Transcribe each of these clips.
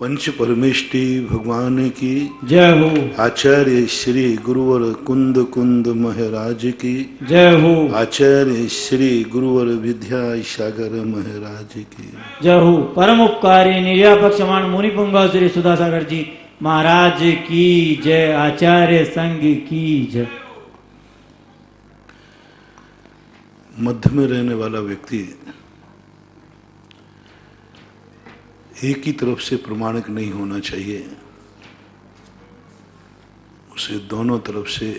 पंच परमेष्टि भगवान की जय हो। आचार्य श्री गुरुवर कुंद कुंद महाराज की जय हो। आचार्य श्री गुरुवर विद्या सागर महाराज की जय हो। परम उपकारी निर्यापक्षमाण मुनिपुंगा श्री सुधासागर जी महाराज की जय। आचार्य संघ की जय। मध्य में रहने वाला व्यक्ति एक ही तरफ से प्रमाणिक नहीं होना चाहिए, उसे दोनों तरफ से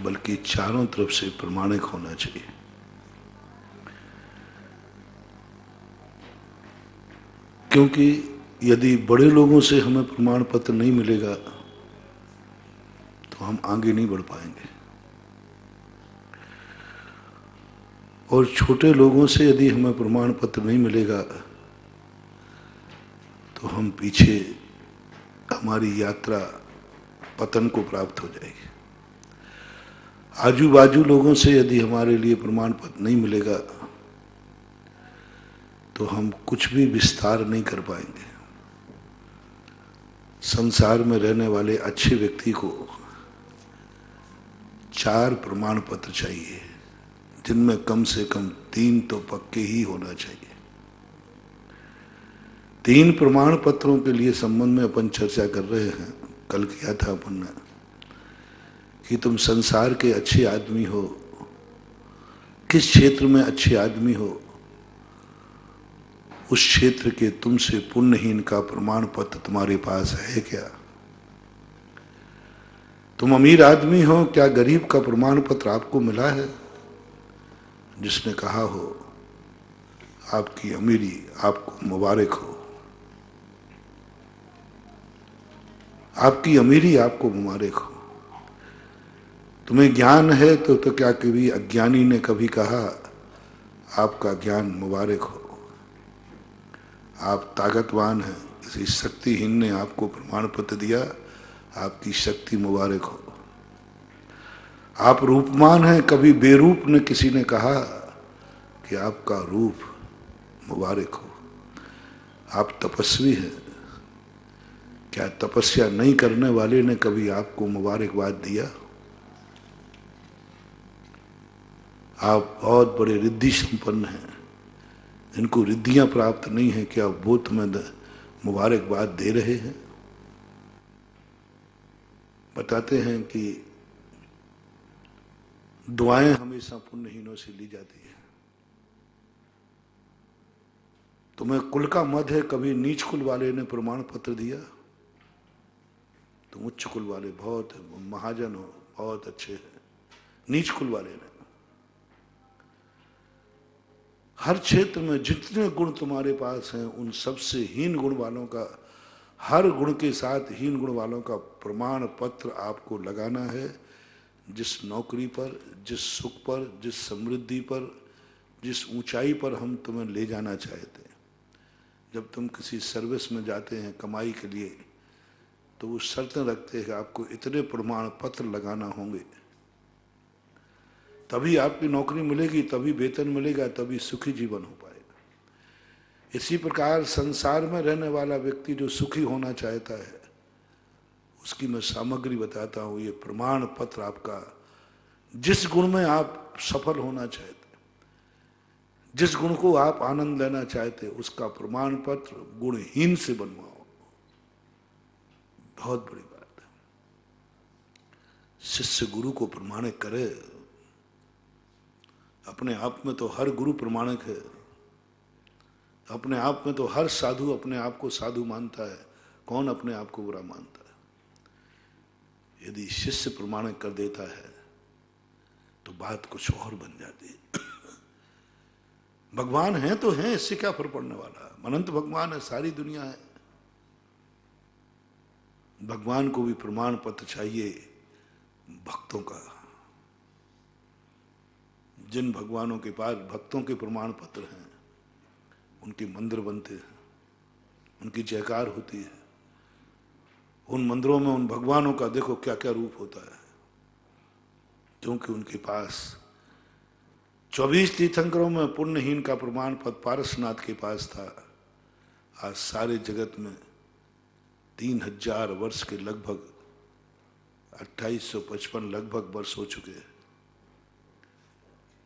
बल्कि चारों तरफ से प्रमाणिक होना चाहिए। क्योंकि यदि बड़े लोगों से हमें प्रमाण पत्र नहीं मिलेगा तो हम आगे नहीं बढ़ पाएंगे, और छोटे लोगों से यदि हमें प्रमाण पत्र नहीं मिलेगा तो हम पीछे, हमारी यात्रा पतन को प्राप्त हो जाएगी। आजू बाजू लोगों से यदि हमारे लिए प्रमाण पत्र नहीं मिलेगा तो हम कुछ भी विस्तार नहीं कर पाएंगे। संसार में रहने वाले अच्छे व्यक्ति को 4 प्रमाण पत्र चाहिए, जिनमें कम से कम 3 तो पक्के ही होना चाहिए। 3 प्रमाण पत्रों के लिए संबंध में अपन चर्चा कर रहे हैं। कल किया था अपन ने कि तुम संसार के अच्छे आदमी हो, किस क्षेत्र में अच्छे आदमी हो, उस क्षेत्र के तुमसे पुण्यहीन का प्रमाण पत्र तुम्हारे पास है क्या? तुम अमीर आदमी हो, क्या गरीब का प्रमाण पत्र आपको मिला है? जिसने कहा हो आपकी अमीरी आपको मुबारक हो, आपकी अमीरी आपको मुबारक हो। तुम्हें ज्ञान है तो क्या कभी अज्ञानी ने कभी कहा आपका ज्ञान मुबारक हो? आप ताकतवान हैं, किसी शक्तिहीन ने आपको प्रमाण पत्र दिया, आपकी शक्ति मुबारक हो। आप रूपमान हैं, कभी बेरूप ने किसी ने कहा कि आपका रूप मुबारक हो। आप तपस्वी हैं, क्या तपस्या नहीं करने वाले ने कभी आपको मुबारकबाद दिया? आप बहुत बड़े रिद्धि संपन्न हैं, इनको रिद्धियां प्राप्त नहीं है, क्या वो तुम्हें मुबारकबाद दे रहे हैं? बताते हैं कि दुआएं हमेशा पुण्यहीनों से ली जाती है। तुम्हें कुल का मद है, कभी नीच कुल वाले ने प्रमाण पत्र दिया? तुम उच्च कुल वाले बहुत महाजन हो, बहुत अच्छे हैं, नीच कुल वाले ने। हर क्षेत्र में जितने गुण तुम्हारे पास हैं उन सबसे हीन गुण वालों का, हर गुण के साथ हीन गुण वालों का प्रमाण पत्र आपको लगाना है। जिस नौकरी पर, जिस सुख पर, जिस समृद्धि पर, जिस ऊंचाई पर हम तुम्हें ले जाना चाहते हैं, जब तुम किसी सर्विस में जाते हैं कमाई के लिए तो वो शर्तें रखते हैं कि आपको इतने प्रमाण पत्र लगाना होंगे, तभी आपकी नौकरी मिलेगी, तभी वेतन मिलेगा, तभी सुखी जीवन हो पाएगा। इसी प्रकार संसार में रहने वाला व्यक्ति जो सुखी होना चाहता है उसकी मैं सामग्री बताता हूँ। ये प्रमाण पत्र आपका, जिस गुण में आप सफल होना चाहते, जिस गुण को आप आनंद लेना चाहते, उसका प्रमाण पत्र गुणहीन से बनवाओ। बहुत बड़ी बात है। शिष्य गुरु को प्रमाणिक करे। अपने आप में तो हर गुरु प्रमाणिक है, अपने आप में तो हर साधु अपने आप को साधु मानता है। कौन अपने आप को बुरा मानता है? यदि शिष्य प्रमाणिक कर देता है तो बात कुछ और बन जाती है। भगवान है तो है, इससे क्या फर्क पड़ने वाला? अनंत भगवान है, सारी दुनिया है। भगवान को भी प्रमाण पत्र चाहिए भक्तों का। जिन भगवानों के पास भक्तों के प्रमाण पत्र हैं उनके मंदिर बनते हैं, उनकी जयकार होती है। उन मंदिरों में उन भगवानों का देखो क्या क्या रूप होता है, क्योंकि उनके पास 24 तीर्थंकरों में पुण्यहीन का प्रमाण पत्र पारसनाथ के पास था। आज सारे जगत में 3000 वर्ष के लगभग 2855 लगभग वर्ष हो चुके हैं।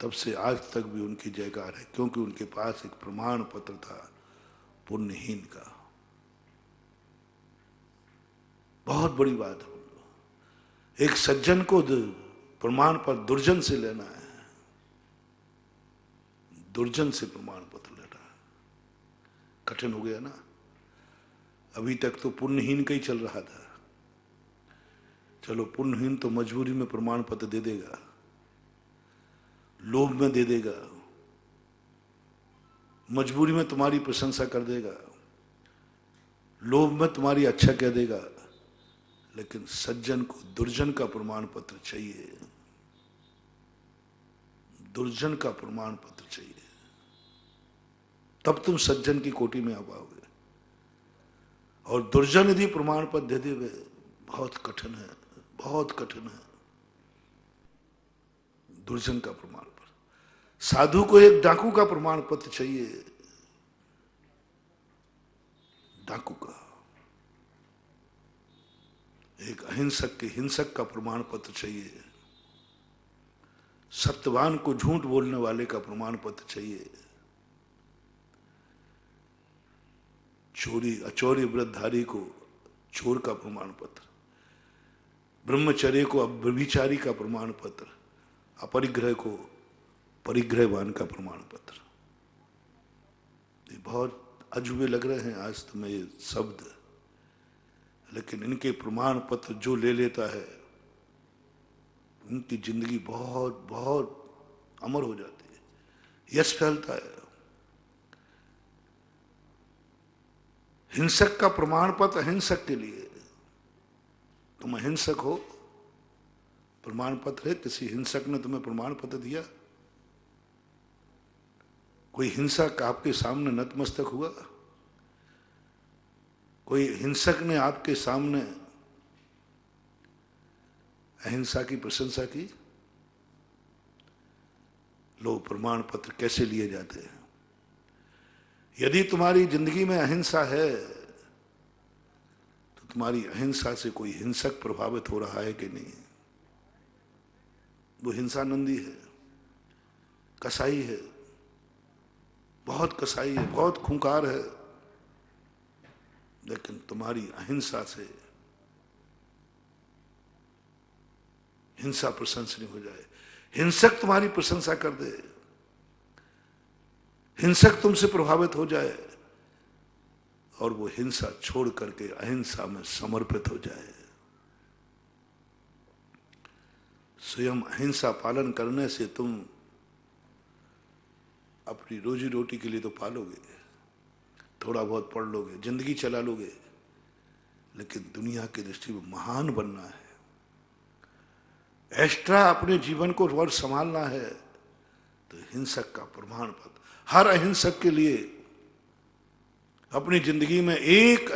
तब से आज तक भी उनकी जयकार है, क्योंकि उनके पास एक प्रमाण पत्र था पुण्यहीन का। बहुत बड़ी बात है। एक सज्जन को प्रमाण पत्र दुर्जन से लेना है, दुर्जन से प्रमाण पत्र लेना है, कठिन हो गया ना। अभी तक तो पुण्यहीन का ही चल रहा था। चलो पुण्यहीन तो मजबूरी में प्रमाण पत्र दे देगा, लोभ में दे देगा, मजबूरी में तुम्हारी प्रशंसा कर देगा, लोभ में तुम्हारी अच्छा कह देगा, लेकिन सज्जन को दुर्जन का प्रमाण पत्र चाहिए, दुर्जन का प्रमाण पत्र चाहिए, तब तुम सज्जन की कोटि में आ पाओगे। और दुर्जन यदि प्रमाण पत्र दे देवे, बहुत कठिन है, बहुत कठिन है दुर्जन का प्रमाण पत्र। साधु को एक डाकू का प्रमाण पत्र चाहिए, डाकू का। एक अहिंसक के हिंसक का प्रमाण पत्र चाहिए, सत्यवान को झूठ बोलने वाले का प्रमाण पत्र चाहिए, चोरी अचौर्य व्रतधारी को चोर का प्रमाण पत्र, ब्रह्मचर्य को व्यभिचारी का प्रमाण पत्र, अपरिग्रह को परिग्रहवान का प्रमाण पत्र। ये बहुत अजूबे लग रहे हैं आज तुम्हें ये शब्द, लेकिन इनके प्रमाण पत्र जो ले लेता है उनकी जिंदगी बहुत बहुत अमर हो जाती है, यश फैलता है। हिंसक का प्रमाण पत्र अहिंसक के लिए, तुम अहिंसक हो, प्रमाण पत्र है, किसी हिंसक ने तुम्हें प्रमाण पत्र दिया? कोई हिंसक आपके सामने नतमस्तक हुआ? कोई हिंसक ने आपके सामने अहिंसा की प्रशंसा की? लो प्रमाण पत्र कैसे लिए जाते हैं। यदि तुम्हारी जिंदगी में अहिंसा है तो तुम्हारी अहिंसा से कोई हिंसक प्रभावित हो रहा है कि नहीं? वो हिंसानंदी है, कसाई है, बहुत कसाई है, बहुत खूंखार है, लेकिन तुम्हारी अहिंसा से हिंसा प्रशंसनीय हो जाए, हिंसक तुम्हारी प्रशंसा कर दे, हिंसक तुमसे प्रभावित हो जाए और वो हिंसा छोड़ करके अहिंसा में समर्पित हो जाए। स्वयं अहिंसा पालन करने से तुम अपनी रोजी रोटी के लिए तो पालोगे, थोड़ा बहुत पढ़ लोगे, जिंदगी चला लोगे, लेकिन दुनिया की दृष्टि में महान बनना है, एक्स्ट्रा अपने जीवन को और संभालना है, तो हिंसक का प्रमाण पत्र हर अहिंसक के लिए अपनी जिंदगी में एक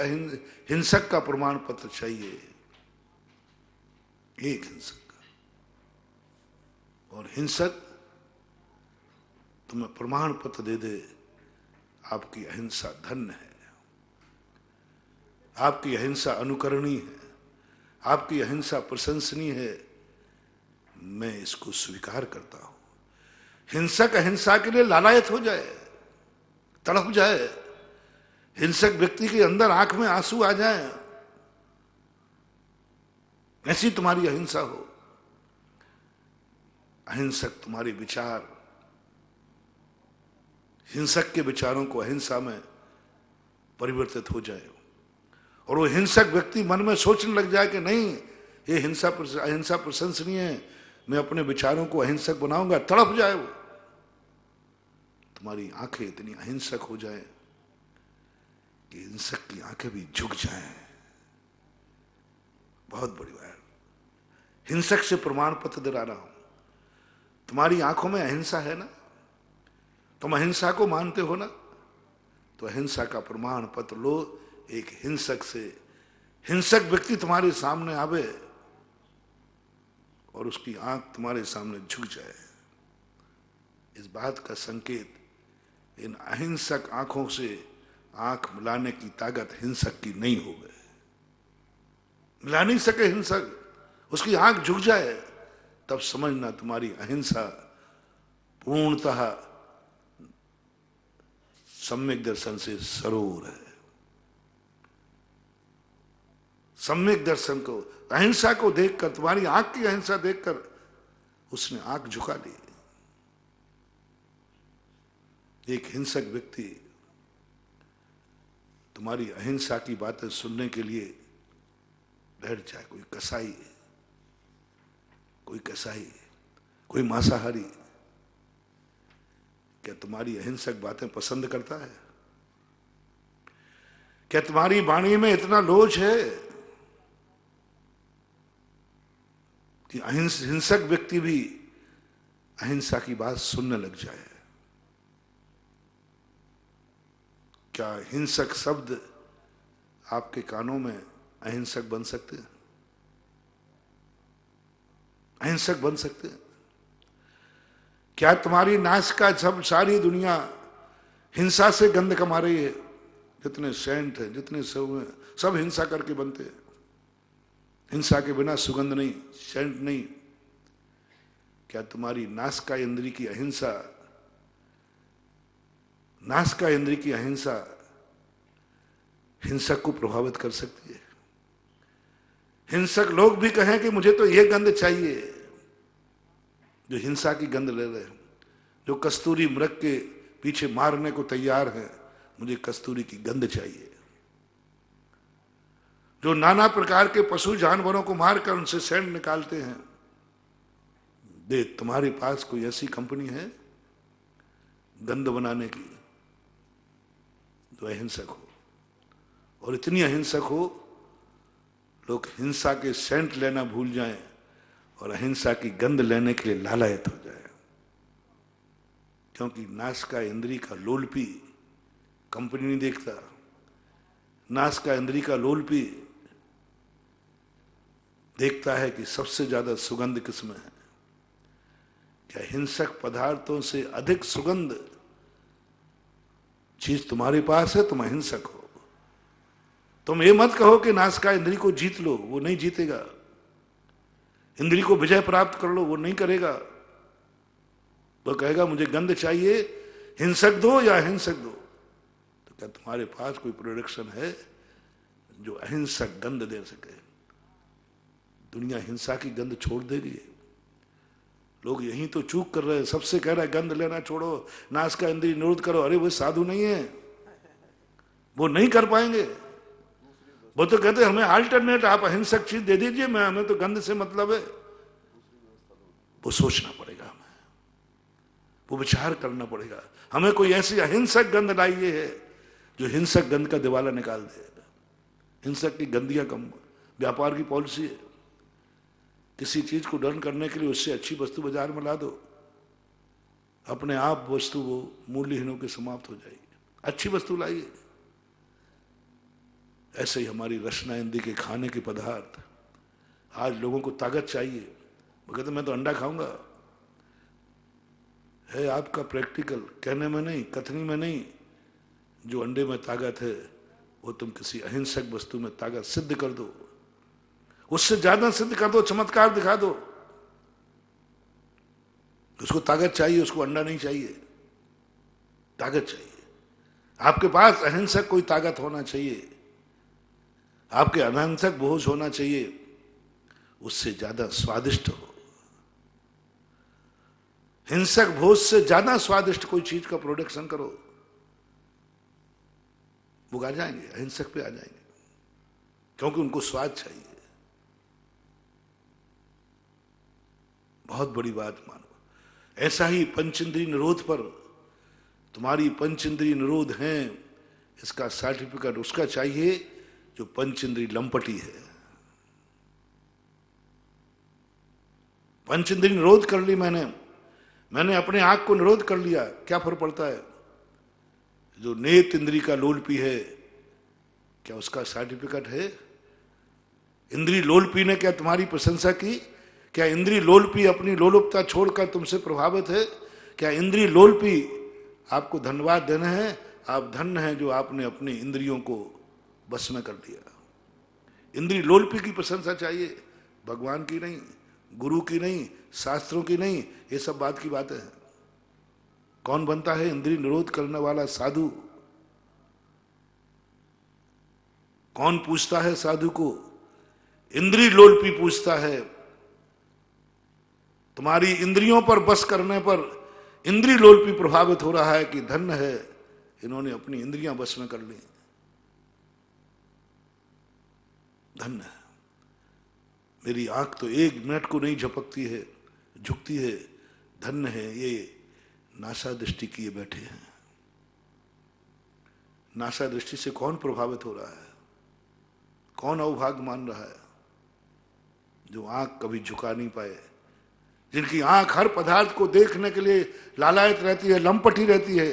हिंसक का प्रमाण पत्र चाहिए, एक हिंसक का। और हिंसक तुम्हें प्रमाण पत्र दे दे, आपकी अहिंसा धन्य है, आपकी अहिंसा अनुकरणीय है, आपकी अहिंसा प्रशंसनीय है, मैं इसको स्वीकार करता हूं। हिंसक अहिंसा के लिए लालायत हो जाए, तड़प जाए, हिंसक व्यक्ति के अंदर आंख में आंसू आ जाए, ऐसी तुम्हारी अहिंसा हो। अहिंसक तुम्हारे विचार, हिंसक के विचारों को अहिंसा में परिवर्तित हो जाए, और वो हिंसक व्यक्ति मन में सोचने लग जाए कि नहीं, ये अहिंसा प्रशंसनीय है, मैं अपने विचारों को अहिंसक बनाऊंगा, तड़प जाए वो। तुम्हारी आंखें इतनी अहिंसक हो जाए कि हिंसक की आंखें भी झुक जाएं। बहुत बड़ी बात। हिंसक से प्रमाण पत्र दिला रहा हूं, तुम्हारी आंखों में अहिंसा है ना, तुम अहिंसा को मानते हो ना, तो अहिंसा का प्रमाण पत्र लो। एक हिंसक से, हिंसक व्यक्ति तुम्हारे सामने आवे और उसकी आंख तुम्हारे सामने झुक जाए, इस बात का संकेत इन अहिंसक आंखों से आंख मिलाने की ताकत हिंसक की नहीं हो गए। मिला नहीं सके हिंसक, उसकी आंख झुक जाए, तब समझना तुम्हारी अहिंसा पूर्णतः सम्यक दर्शन से सरोवर है। सम्यक दर्शन को, अहिंसा को देखकर, तुम्हारी आंख की अहिंसा देखकर उसने आंख झुका ली। एक हिंसक व्यक्ति तुम्हारी अहिंसा की बातें सुनने के लिए बैठ जाए, कोई कसाई, कोई मांसाहारी, क्या तुम्हारी अहिंसक बातें पसंद करता है? क्या तुम्हारी वाणी में इतना लोच है कि हिंसक व्यक्ति भी अहिंसा की बात सुनने लग जाए? क्या हिंसक शब्द आपके कानों में अहिंसक बन सकते हैं? अहिंसक बन सकते हैं? क्या तुम्हारी नासिका, सब सारी दुनिया हिंसा से गंध कमा रही है? जितने सेंट हैं, जितने सब हैं, सब हिंसा करके बनते हैं। हिंसा के बिना सुगंध नहीं, सेंट नहीं। क्या तुम्हारी नासिका इंद्री की अहिंसा, नासिका इंद्री की अहिंसा हिंसक को प्रभावित कर सकती है? हिंसक लोग भी कहें कि मुझे तो यह गंध चाहिए, जो हिंसा की गंध ले रहे हैं, जो कस्तूरी मृग के पीछे मारने को तैयार हैं, मुझे कस्तूरी की गंध चाहिए। जो नाना प्रकार के पशु जानवरों को मारकर उनसे सेंट निकालते हैं, देख तुम्हारे पास कोई ऐसी कंपनी है गंध बनाने की जो अहिंसक हो, और इतनी अहिंसक हो लोग हिंसा के सेंट लेना भूल जाएं और अहिंसा की गंध लेने के लिए लालायत हो जाए। क्योंकि नासिका इंद्री का लोलपी कंपनी नहीं देखता, नासिका इंद्री का लोलपी देखता है कि सबसे ज्यादा सुगंध किसमें है। क्या हिंसक पदार्थों से अधिक सुगंध चीज तुम्हारे पास है? तुम अहिंसक हो। तुम ये मत कहो कि नासिका इंद्री को जीत लो, वो नहीं जीतेगा। इंद्री को विजय प्राप्त कर लो, वो नहीं करेगा। वो कहेगा मुझे गंध चाहिए, हिंसक दो या अहिंसक दो। तो क्या तुम्हारे पास कोई प्रोडक्शन है जो अहिंसक गंध दे सके? दुनिया हिंसा की गंध छोड़ देगी। लोग यही तो चूक कर रहे हैं, सबसे कह रहा है गंध लेना छोड़ो, नासिका इंद्री निरोध करो। अरे वो साधु नहीं है, वो नहीं कर पाएंगे। वो तो कहते हैं हमें अल्टरनेट, आप अहिंसक चीज दे दीजिए, मैं हमें तो गंध से मतलब है। वो सोचना पड़ेगा, हमें वो विचार करना पड़ेगा। हमें कोई ऐसी अहिंसक गंध लाइए है जो हिंसक गंध का दिवाला निकाल दे। हिंसक की गंदियां कम, व्यापार की पॉलिसी है। किसी चीज को डन करने के लिए उससे अच्छी वस्तु बाजार में ला दो, अपने आप वस्तु वो मूल्यहीनों के समाप्त हो जाएगी। अच्छी वस्तु लाइए। ऐसे ही हमारी रचना इंद्री के खाने के पदार्थ, आज लोगों को ताकत चाहिए, वो कहते मैं तो अंडा खाऊंगा। है आपका प्रैक्टिकल, कहने में नहीं, कथनी में नहीं। जो अंडे में ताकत है वो तुम किसी अहिंसक वस्तु में ताकत सिद्ध कर दो, उससे ज्यादा सिद्ध कर दो, चमत्कार दिखा दो। उसको ताकत चाहिए, उसको अंडा नहीं चाहिए, ताकत चाहिए। आपके पास अहिंसक कोई ताकत होना चाहिए, आपके अनहिंसक भोज होना चाहिए, उससे ज्यादा स्वादिष्ट हो। हिंसक भोज से ज्यादा स्वादिष्ट कोई चीज का प्रोडक्शन करो, वो आ जाएंगे, अहिंसक पे आ जाएंगे, क्योंकि उनको स्वाद चाहिए। बहुत बड़ी बात मानो। ऐसा ही पंचेंद्रिय निरोध पर, तुम्हारी पंचेंद्रिय निरोध है, इसका सर्टिफिकेट उसका चाहिए जो पंचेंद्रिय लंपटी है। पंचेंद्रिय निरोध कर ली मैंने अपने आंख को निरोध कर लिया, क्या फर्क पड़ता है? जो नेत्र इंद्री का लोलपी है, क्या उसका सर्टिफिकेट है? इंद्री लोलपी ने क्या तुम्हारी प्रशंसा की? क्या इंद्री लोलपी अपनी लोलुपता छोड़कर तुमसे प्रभावित है? क्या इंद्री लोलपी आपको धन्यवाद देना है? आप धन्य हैं जो आपने अपनी इंद्रियों को बस में कर दिया। इंद्री लोलपी की प्रशंसा चाहिए, भगवान की नहीं, गुरु की नहीं, शास्त्रों की नहीं। ये सब बात की बात है। कौन बनता है इंद्री निरोध करने वाला साधु? कौन पूछता है साधु को? इंद्री लोलपी पूछता है। तुम्हारी इंद्रियों पर बस करने पर इंद्री लोलपी प्रभावित हो रहा है कि धन्य है, इन्होंने अपनी इंद्रियां बस में कर ली, धन्य है। मेरी आंख तो एक मिनट को नहीं झपकती है, झुकती है, धन्य है ये नासा दृष्टि किए बैठे हैं। नासा दृष्टि से कौन प्रभावित हो रहा है? कौन अवभाग मान रहा है? जो आंख कभी झुका नहीं पाए, जिनकी आंख हर पदार्थ को देखने के लिए लालायत रहती है, लंपटी रहती है,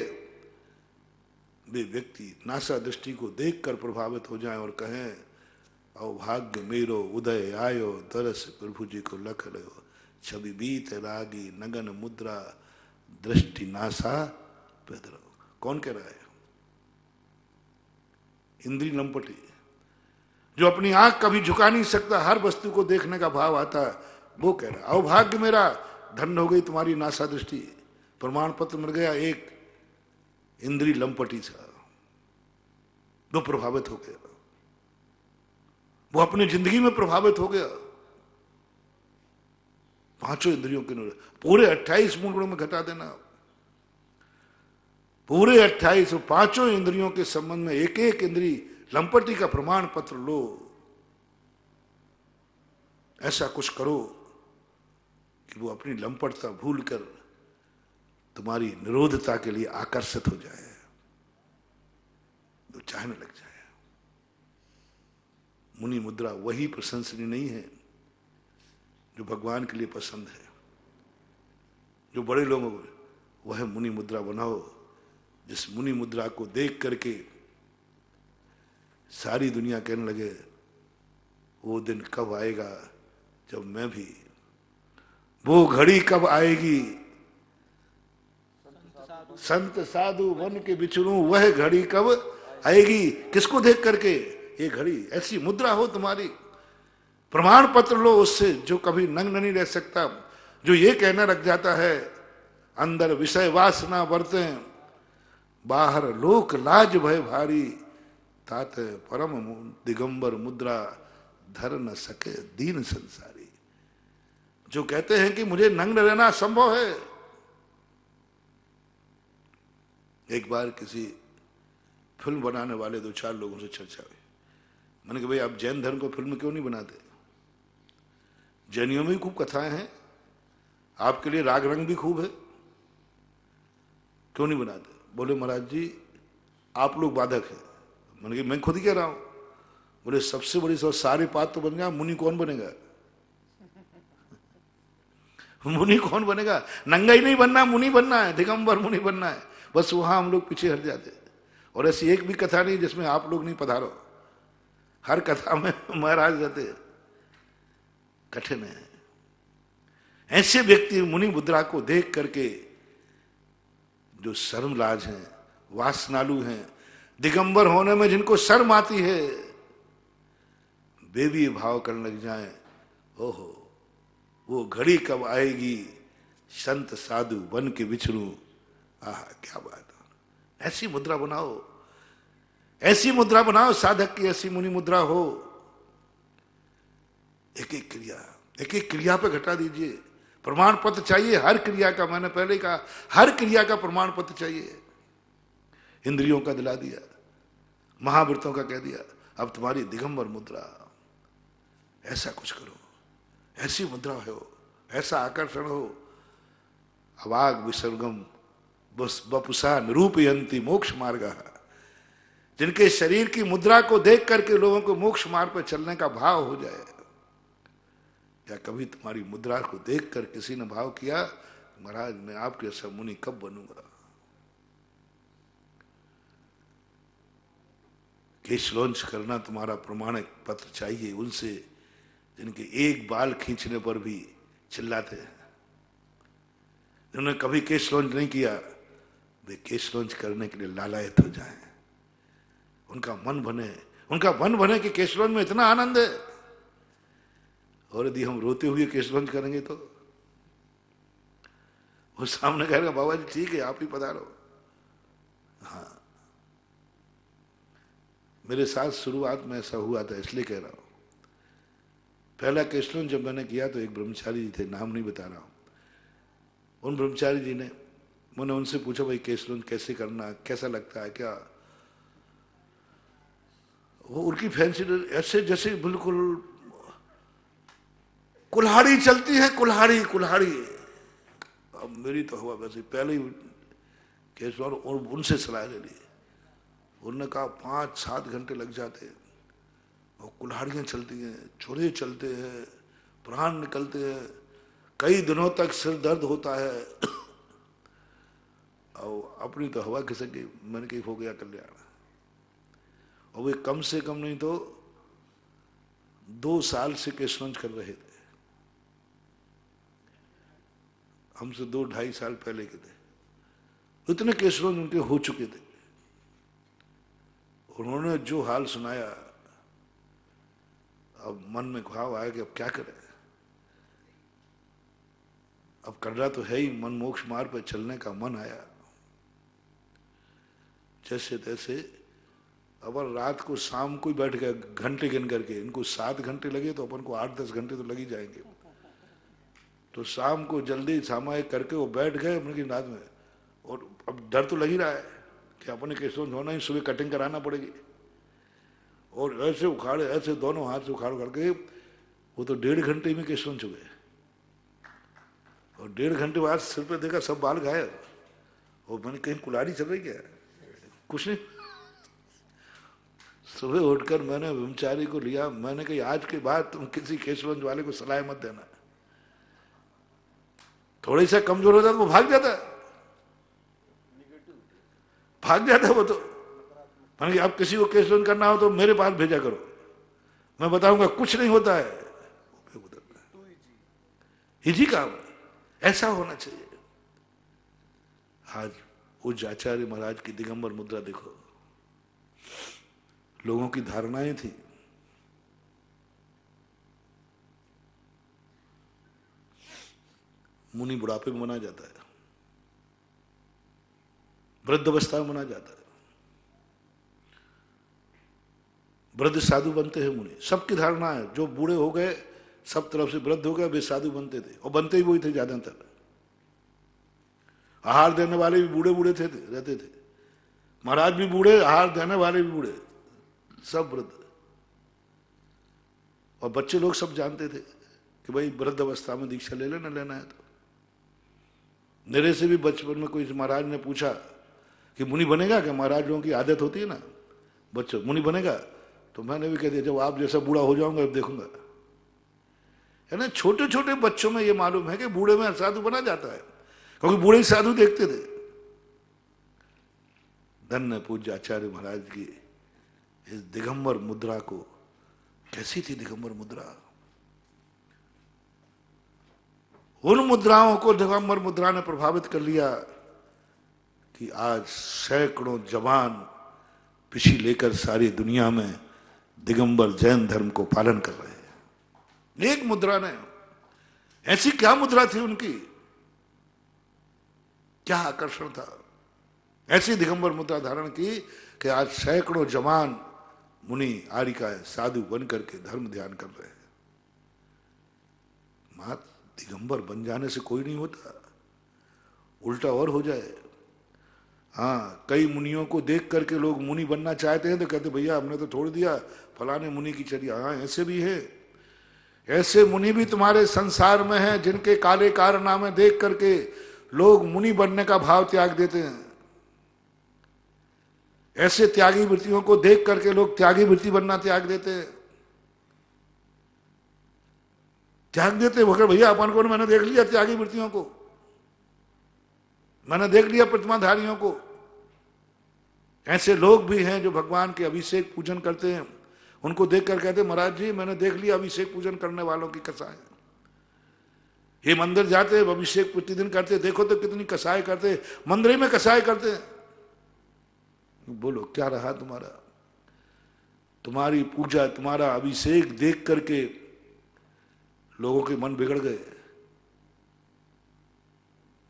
वे व्यक्ति नासा दृष्टि को देखकर प्रभावित हो जाएं और कहें, अवभाग्य मेरो उदय आयो, दरस प्रभु जी को लख लो, छवि बीत रागी नगन मुद्रा, दृष्टि नासा पैदरो। कौन कह रहा है? इंद्री लंपटी, जो अपनी आंख कभी झुका नहीं सकता, हर वस्तु को देखने का भाव आता है, वो कह रहा है अवभाग्य मेरा, धन्य हो गई तुम्हारी नासा दृष्टि, प्रमाण पत्र मिल गया एक इंद्री लंपटी सा। वो प्रभावित हो गया, वो अपनी जिंदगी में प्रभावित हो गया। पांचों इंद्रियों के पूरे 28 मूल गुणों में घटा देना, पूरे 28 और पांचों इंद्रियों के संबंध में एक एक इंद्री लंपटी का प्रमाण पत्र लो। ऐसा कुछ करो कि वो अपनी लंपटता भूलकर तुम्हारी निरोधता के लिए आकर्षित हो जाए, तो चाहने लग जाए। मुनि मुद्रा वही प्रशंसनीय नहीं है जो भगवान के लिए पसंद है। जो बड़े लोग वह मुनि मुद्रा बनाओ, जिस मुनि मुद्रा को देख करके सारी दुनिया कहने लगे, वो दिन कब आएगा जब मैं भी, वो घड़ी कब आएगी संत साधु बन के बिछड़ूं, वह घड़ी कब आएगी। किसको देख करके? ये घड़ी, ऐसी मुद्रा हो तुम्हारी, प्रमाण पत्र लो उससे, जो कभी नग्न नहीं रह सकता, जो ये कहना रख जाता है अंदर विषय वासना बरते, बाहर लोक लाज भय भारी, तात परम दिगंबर मुद्रा धर न सके दीन संसारी। जो कहते हैं कि मुझे नग्न रहना संभव है। एक बार किसी फिल्म बनाने वाले 2-4 लोगों से चर्चा हुई। मैंने कहा भाई आप जैन धर्म को फिल्म क्यों नहीं बनाते? जैनियों में भी खूब कथाएं हैं, आपके लिए राग रंग भी खूब है, क्यों नहीं बनाते? बोले महाराज जी आप लोग बाधक है। मैंने कहा मैं खुद ही कह रहा हूं। बोले सबसे बड़ी सारे पात तो बन गया, मुनि कौन बनेगा? मुनि कौन बनेगा? नंगा ही नहीं बनना, मुनि बनना है, दिगंबर मुनि बनना है। बस वहां हम लोग पीछे हट जाते। और ऐसी एक भी कथा नहीं जिसमें आप लोग नहीं पधारो, हर कथा में महाराज रहते। कठिन है। ऐसे व्यक्ति मुनि मुद्रा को देख करके जो शर्मलाज हैं, वासनालु हैं, दिगंबर होने में जिनको शर्म आती है, वे भी भाव करने लग जाएं, ओहो वो घड़ी कब आएगी संत साधु बन के बिछड़ूं। आह क्या बात है। ऐसी मुद्रा बनाओ, ऐसी मुद्रा बनाओ, साधक की ऐसी मुनि मुद्रा हो। एक एक क्रिया पे घटा दीजिए। प्रमाण पत्र चाहिए हर क्रिया का। मैंने पहले कहा हर क्रिया का प्रमाण पत्र चाहिए। इंद्रियों का दिला दिया, महाव्रतों का कह दिया, अब तुम्हारी दिगंबर मुद्रा। ऐसा कुछ करो, ऐसी मुद्रा हो, ऐसा आकर्षण हो। अवाग विसर्गम वपुषा निरूपयंती मोक्ष मार्ग। जिनके शरीर की मुद्रा को देख करके लोगों को मोक्ष मार्ग पर चलने का भाव हो जाए। या कभी तुम्हारी मुद्रा को देखकर किसी ने भाव किया, महाराज मैं आपके ऐसा मुनि कब बनूंगा? केश लॉन्च करना तुम्हारा प्रमाणिक पत्र चाहिए उनसे जिनके एक बाल खींचने पर भी चिल्लाते हैं। जिन्होंने कभी केश लॉन्च नहीं किया, वे केश लॉन्च करने के लिए लालायत हो जाएं। उनका मन बने, उनका मन बने कि केशवगंज में इतना आनंद है, और यदि हम रोते हुए केशवगंज करेंगे तो वो सामने कहेगा बाबा जी ठीक है आप ही पधारो। हाँ, मेरे साथ शुरुआत में ऐसा हुआ था, इसलिए कह रहा हूं। पहला केशवगंज जब मैंने किया तो एक ब्रह्मचारी जी थे, नाम नहीं बता रहा हूं। उन ब्रह्मचारी जी ने, मैंने उनसे पूछा भाई केशवगंज कैसे करना, कैसा लगता है क्या? वो उनकी फैंसी ऐसे जैसे बिल्कुल कुल्हाड़ी चलती है, कुल्हाड़ी कुल्हाड़ी। अब मेरी तो हुआ वैसे पहले ही केशवर और उनसे सलाह ले ली। उन्होंने कहा 5-7 घंटे लग जाते हैं और कुल्हाड़ियाँ चलती हैं, छुरे चलते हैं, प्राण निकलते हैं, कई दिनों तक सिर दर्द होता है। और अपनी तो हवा खिसक गई, मैंने कही हो गया कल्याण। और वे कम से कम नहीं तो 2 साल से केशवगंज कर रहे थे, हमसे 2-2.5 साल पहले के थे। इतने केशवगंज उनके हो चुके थे। उन्होंने जो हाल सुनाया, अब मन में भाव आया कि अब क्या करें। अब करना तो है ही, मन मोक्ष मार्ग पर चलने का मन आया। जैसे तैसे अब रात को शाम को ही बैठ गया घंटे गिन करके, इनको 7 घंटे लगे तो अपन को 8-10 घंटे तो लग ही जाएंगे। तो शाम को जल्दी सामायिक करके वो बैठ गए अपनी रात में। और अब डर तो लग ही रहा है कि अपने केशवगंज होना ही, सुबह कटिंग कराना पड़ेगी। और ऐसे उखाड़े, ऐसे दोनों हाथ से उखाड़ करके वो तो 1.5 घंटे में केशवगंज हो गए। और 1.5 घंटे बाद सिर पे देखा सब बाल गायब। और मैंने कहीं कुल्हाड़ी चल रही क्या? कुछ नहीं। सुबह उठकर मैंने ब्रह्मचारी को लिया, मैंने कही आज के बाद तुम किसी केशवगंज वाले को सलाह मत देना। थोड़ी सा कमजोर हो जाता तो वो भाग जाता, भाग जाता वो तो। मैंने कहा आप किसी को केशवगंज करना हो तो मेरे पास भेजा करो, मैं बताऊंगा कुछ नहीं होता है। इजी काम, ऐसा होना चाहिए। आज उच्च आचार्य महाराज की दिगंबर मुद्रा देखो, लोगों की धारणाएं थी। मुनि बुढ़ापे में मना जाता है, वृद्ध अवस्था में मना जाता है, वृद्ध साधु बनते हैं मुनि। सबकी धारणा है जो बूढ़े हो गए, सब तरफ से वृद्ध हो गए, वे साधु बनते थे। और बनते ही वही थे ज्यादातर। आहार देने वाले भी बूढ़े बूढ़े थे, रहते थे। महाराज भी बूढ़े, आहार देने वाले भी बूढ़े, सब वृद्ध। और बच्चे लोग सब जानते थे कि भाई वृद्ध अवस्था में दीक्षा ले लेना, लेना है तो। मेरे से भी बचपन में कोई महाराज ने पूछा कि मुनि बनेगा क्या? महाराज लोगों की आदत होती है ना, बच्चों मुनि बनेगा? तो मैंने भी कह दिया जब आप जैसा बूढ़ा हो जाऊंगा अब देखूंगा। है ना, छोटे छोटे बच्चों में ये मालूम है कि बूढ़े में साधु बना जाता है, क्योंकि बूढ़े ही साधु देखते थे। धन्य पूज्य आचार्य महाराज की इस दिगंबर मुद्रा को, कैसी थी दिगंबर मुद्रा? उन मुद्राओं को दिगंबर मुद्रा ने प्रभावित कर लिया कि आज सैकड़ों जवान पिछी लेकर सारी दुनिया में दिगंबर जैन धर्म को पालन कर रहे हैं। एक मुद्रा ने, ऐसी क्या मुद्रा थी उनकी, क्या आकर्षण था? ऐसी दिगंबर मुद्रा धारण की कि आज सैकड़ों जवान मुनि आर्यिकाएं साधु बन करके धर्म ध्यान कर रहे हैं। मात दिगंबर बन जाने से कोई नहीं होता, उल्टा और हो जाए। हाँ, कई मुनियों को देख करके लोग मुनि बनना चाहते हैं तो कहते भैया हमने तो छोड़ दिया, फलाने मुनि की चर्या। हाँ, ऐसे भी है, ऐसे मुनि भी तुम्हारे संसार में हैं जिनके काले कारनामे देख करके लोग मुनि बनने का भाव त्याग देते हैं। ऐसे त्यागी वृत्तियों को देख करके लोग त्यागी वृत्ति बनना त्याग देते हैं, त्याग देते वगैरह। भैया अपन को मैंने देख लिया त्यागी वृत्तियों को, मैंने देख लिया प्रतिमाधारियों को। ऐसे लोग भी हैं जो भगवान के अभिषेक पूजन करते हैं, उनको देखकर कहते महाराज जी मैंने देख लिया अभिषेक पूजन करने वालों की कसाय। ये मंदिर जाते अभिषेक प्रतिदिन करते, देखो तो कितनी कसाय करते, मंदिर में कसाय करते हैं। बोलो क्या रहा तुम्हारा? तुम्हारी पूजा, तुम्हारा अभिषेक देख करके लोगों के मन बिगड़ गए,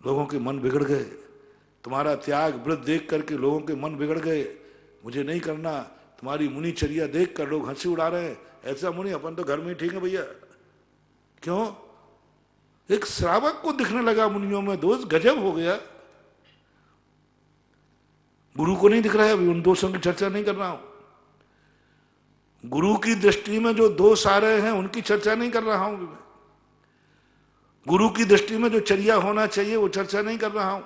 लोगों के मन बिगड़ गए। तुम्हारा त्याग व्रत देख करके लोगों के मन बिगड़ गए, मुझे नहीं करना। तुम्हारी मुनिचर्या देख कर लोग हंसी उड़ा रहे हैं, ऐसा मुनि अपन तो घर में ही ठीक है भैया। क्यों? एक श्रावक को दिखने लगा मुनियों में दोष, गजब हो गया। गुरु को नहीं दिख रहा है, अभी उन दोषों की चर्चा नहीं कर रहा हूं। गुरु की दृष्टि में जो दोष आ रहे हैं उनकी चर्चा नहीं कर रहा हूं मैं। गुरु की दृष्टि में जो चर्या होना चाहिए वो चर्चा नहीं कर रहा हूं।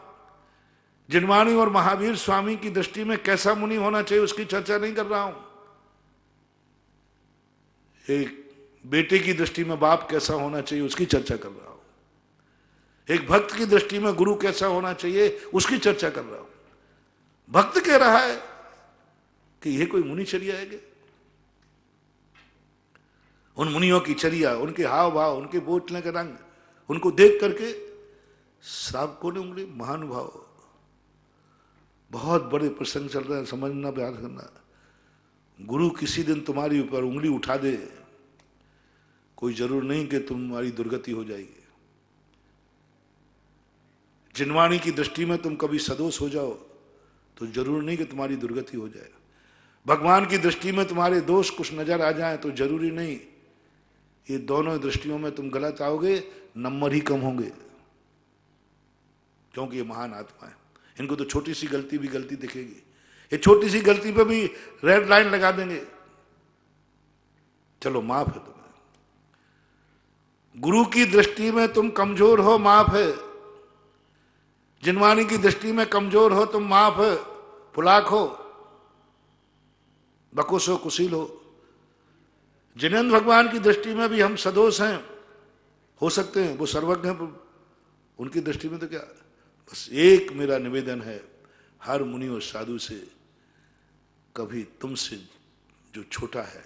जिनवाणी और महावीर स्वामी की दृष्टि में कैसा मुनि होना चाहिए उसकी चर्चा नहीं कर रहा हूं। एक बेटे की दृष्टि में बाप कैसा होना चाहिए उसकी चर्चा कर रहा हूं। एक भक्त की दृष्टि में गुरु कैसा होना चाहिए उसकी चर्चा कर रहा हूं। भक्त कह रहा है कि यह कोई मुनिचर्या है क्या? उन मुनियों की चर्या, उनके हाव भाव, उनके बोलने के रंग, उनको देख करके श्रावकों ने उंगली, महानुभाव, बहुत बड़े प्रसंग चल रहे हैं, समझना प्रयास करना। गुरु किसी दिन तुम्हारी ऊपर उंगली उठा दे, कोई जरूर नहीं कि तुम्हारी दुर्गति हो जाएगी। जिनवाणी की दृष्टि में तुम कभी सदोष हो जाओ तो जरूर नहीं कि तुम्हारी दुर्गति हो जाए। भगवान की दृष्टि में तुम्हारे दोष कुछ नजर आ जाए तो जरूरी नहीं, ये दोनों दृष्टियों में तुम गलत आओगे, नंबर ही कम होंगे, क्योंकि ये महान आत्मा है। इनको तो छोटी सी गलती भी गलती दिखेगी, ये छोटी सी गलती पे भी रेड लाइन लगा देंगे, चलो माफ है तुम्हें। गुरु की दृष्टि में तुम कमजोर हो, माफ है। जिनवाणी की दृष्टि में कमजोर हो तुम, माफ है। पुलाक हो, बकुस हो, कुशील हो। जिनेंद्र भगवान की दृष्टि में भी हम सदोष हैं, हो सकते हैं, वो सर्वज्ञ हैं, उनकी दृष्टि में तो क्या। बस एक मेरा निवेदन है हर मुनि और साधु से, कभी तुमसे जो छोटा है,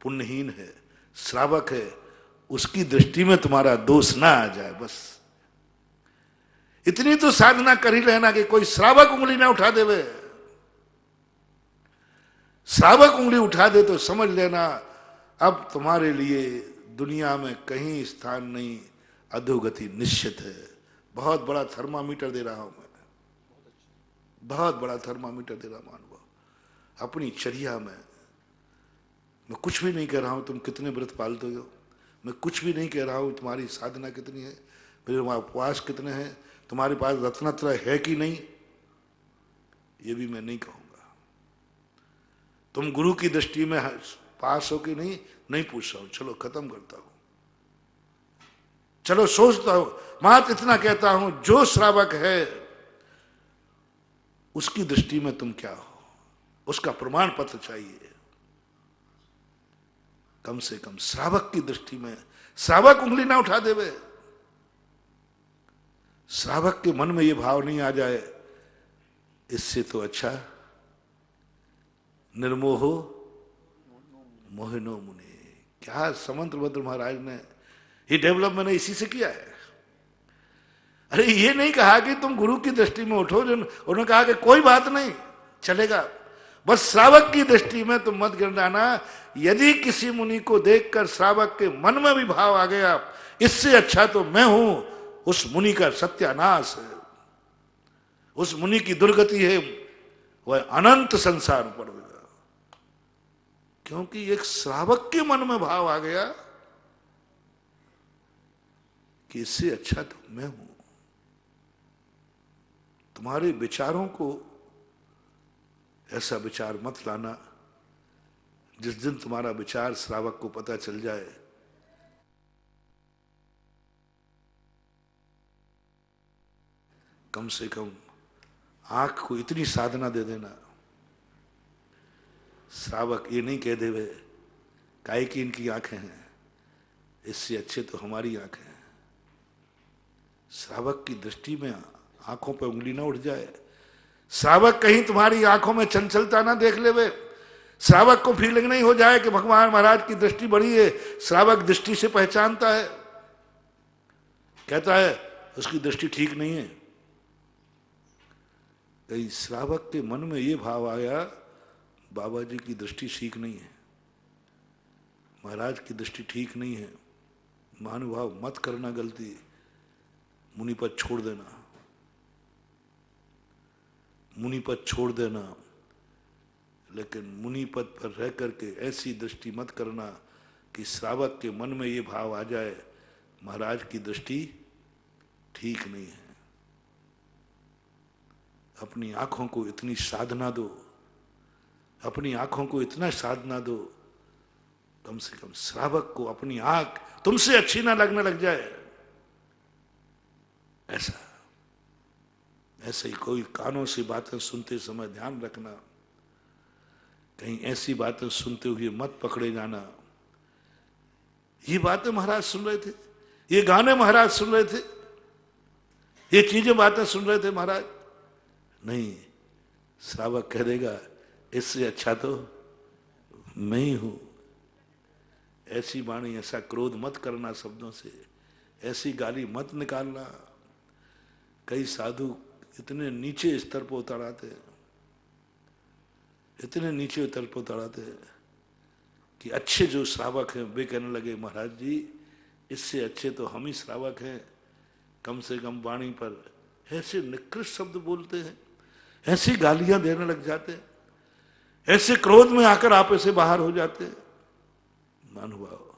पुण्यहीन है, श्रावक है, उसकी दृष्टि में तुम्हारा दोष ना आ जाए। बस इतनी तो साधना कर ही लेना कि कोई श्रावक उंगली ना उठा देवे। श्रावक उंगली उठा दे तो समझ लेना अब तुम्हारे लिए दुनिया में कहीं स्थान नहीं, अधोगति निश्चित है। बहुत बड़ा थर्मामीटर दे रहा हूं मैं, बहुत बड़ा थर्मामीटर दे रहा हूं महानुभाव। अपनी चर्या में मैं कुछ भी नहीं कह रहा हूं तुम कितने व्रत पालते हो, मैं कुछ भी नहीं कह रहा हूं तुम्हारी साधना कितनी है, मेरे उपवास कितने हैं, तुम्हारे पास रत्नत्रय है कि नहीं, ये भी मैं नहीं कहूंगा। तुम गुरु की दृष्टि में पास हो कि नहीं पूछ रहा हूं, चलो खत्म करता हूं। चलो सोचता हूं, मात्र इतना कहता हूं, जो श्रावक है उसकी दृष्टि में तुम क्या हो, उसका प्रमाण पत्र चाहिए। कम से कम श्रावक की दृष्टि में, श्रावक उंगली ना उठा देवे, श्रावक के मन में यह भाव नहीं आ जाए, इससे तो अच्छा निर्मोहो मोहिनो मुनि। क्या समंत्रभद्र महाराज ने ये डेवलप मैंने इसी से किया है। अरे ये नहीं कहा कि तुम गुरु की दृष्टि में उठो, उन्होंने कहा कि कोई बात नहीं चलेगा, बस श्रावक की दृष्टि में तुम मत गिर जाना। यदि किसी मुनि को देखकर श्रावक के मन में भी भाव आ गया, इससे अच्छा तो मैं हूं, उस मुनि का सत्यानाश है, उस मुनि की दुर्गति है, वह अनंत संसार में पड़ेगा। क्योंकि एक श्रावक के मन में भाव आ गया कि इससे अच्छा तो मैं हूं। तुम्हारे विचारों को ऐसा विचार मत लाना, जिस दिन तुम्हारा विचार श्रावक को पता चल जाए, कम से कम आंख को इतनी साधना दे देना, श्रावक ये नहीं कह देवे काहे कि इनकी आंखें हैं, इससे अच्छे तो हमारी आंखें हैं। श्रावक की दृष्टि में आंखों पर उंगली ना उठ जाए, श्रावक कहीं तुम्हारी आंखों में चंचलता ना देख लेवे, श्रावक को फीलिंग नहीं हो जाए कि भगवान महाराज की दृष्टि बड़ी है। श्रावक दृष्टि से पहचानता है, कहता है उसकी दृष्टि ठीक नहीं है। कहीं श्रावक के मन में ये भाव आया बाबा जी की दृष्टि ठीक नहीं है, महाराज की दृष्टि ठीक नहीं है। महानुभाव मत करना गलती, मुनिपद छोड़ देना, मुनिपद छोड़ देना, लेकिन मुनिपद पर रह करके ऐसी दृष्टि मत करना कि श्रावक के मन में ये भाव आ जाए महाराज की दृष्टि ठीक नहीं है। अपनी आंखों को इतनी साधना दो, अपनी आंखों को इतना साधना दो, कम से कम श्रावक को अपनी आंख तुमसे अच्छी ना लगने लग जाए। ऐसा ऐसे ही कोई कानों से बातें सुनते समय ध्यान रखना, कहीं ऐसी बातें सुनते हुए मत पकड़े जाना। ये बातें महाराज सुन रहे थे, ये गाने महाराज सुन रहे थे, ये चीजें बातें सुन रहे थे महाराज। नहीं, श्रावक कह देगा इससे अच्छा तो मैं ही हूं। ऐसी वाणी, ऐसा क्रोध मत करना शब्दों से, ऐसी गाली मत निकालना। कई साधु इतने नीचे स्तर पर उतर आते हैं, इतने नीचे स्तर पर उतर आते हैं कि अच्छे जो श्रावक हैं वे कहने लगे महाराज जी इससे अच्छे तो हम ही श्रावक हैं, कम से कम वाणी पर ऐसे निकृष्ट शब्द बोलते हैं, ऐसी गालियां देने लग जाते हैं, ऐसे क्रोध में आकर आप ऐसे बाहर हो जाते हैं। महानुभाव,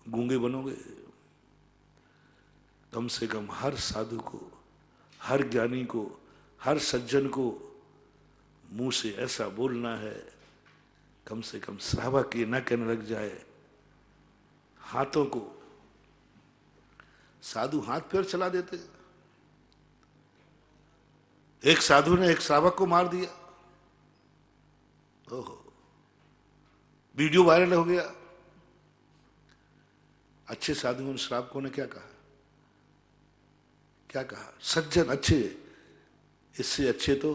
गूंगे बनोगे। कम से कम हर साधु को, हर ज्ञानी को, हर सज्जन को मुंह से ऐसा बोलना है, कम से कम श्रावक ये न कहने लग जाए। हाथों को, साधु हाथ पैर चला देते। एक साधु ने एक श्रावक को मार दिया, ओहो, वीडियो वायरल हो गया। अच्छे साधुओं ने श्रावकों ने क्या कहा, क्या कहा? सज्जन अच्छे, इससे अच्छे तो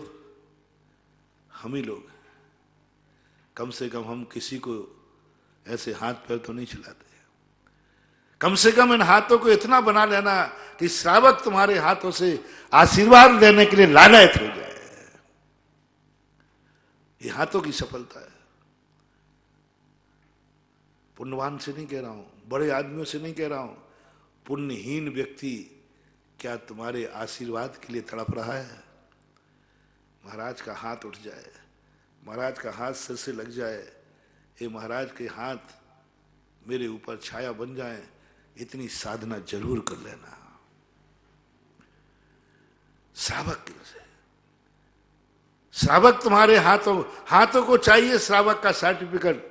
हम ही लोग, कम से कम हम किसी को ऐसे हाथ पैर तो नहीं चलाते। कम से कम इन हाथों को इतना बना लेना कि श्रावक तुम्हारे हाथों से आशीर्वाद लेने के लिए लालायत हो जाए। ये हाथों की सफलता है। पुण्यवान से नहीं कह रहा हूं, बड़े आदमियों से नहीं कह रहा हूं, पुण्यहीन व्यक्ति क्या तुम्हारे आशीर्वाद के लिए तड़प रहा है? महाराज का हाथ उठ जाए, महाराज का हाथ सिर से लग जाए, ये महाराज के हाथ मेरे ऊपर छाया बन जाए, इतनी साधना जरूर कर लेना। श्रावक के से, श्रावक तुम्हारे हाथों को चाहिए श्रावक का सर्टिफिकेट।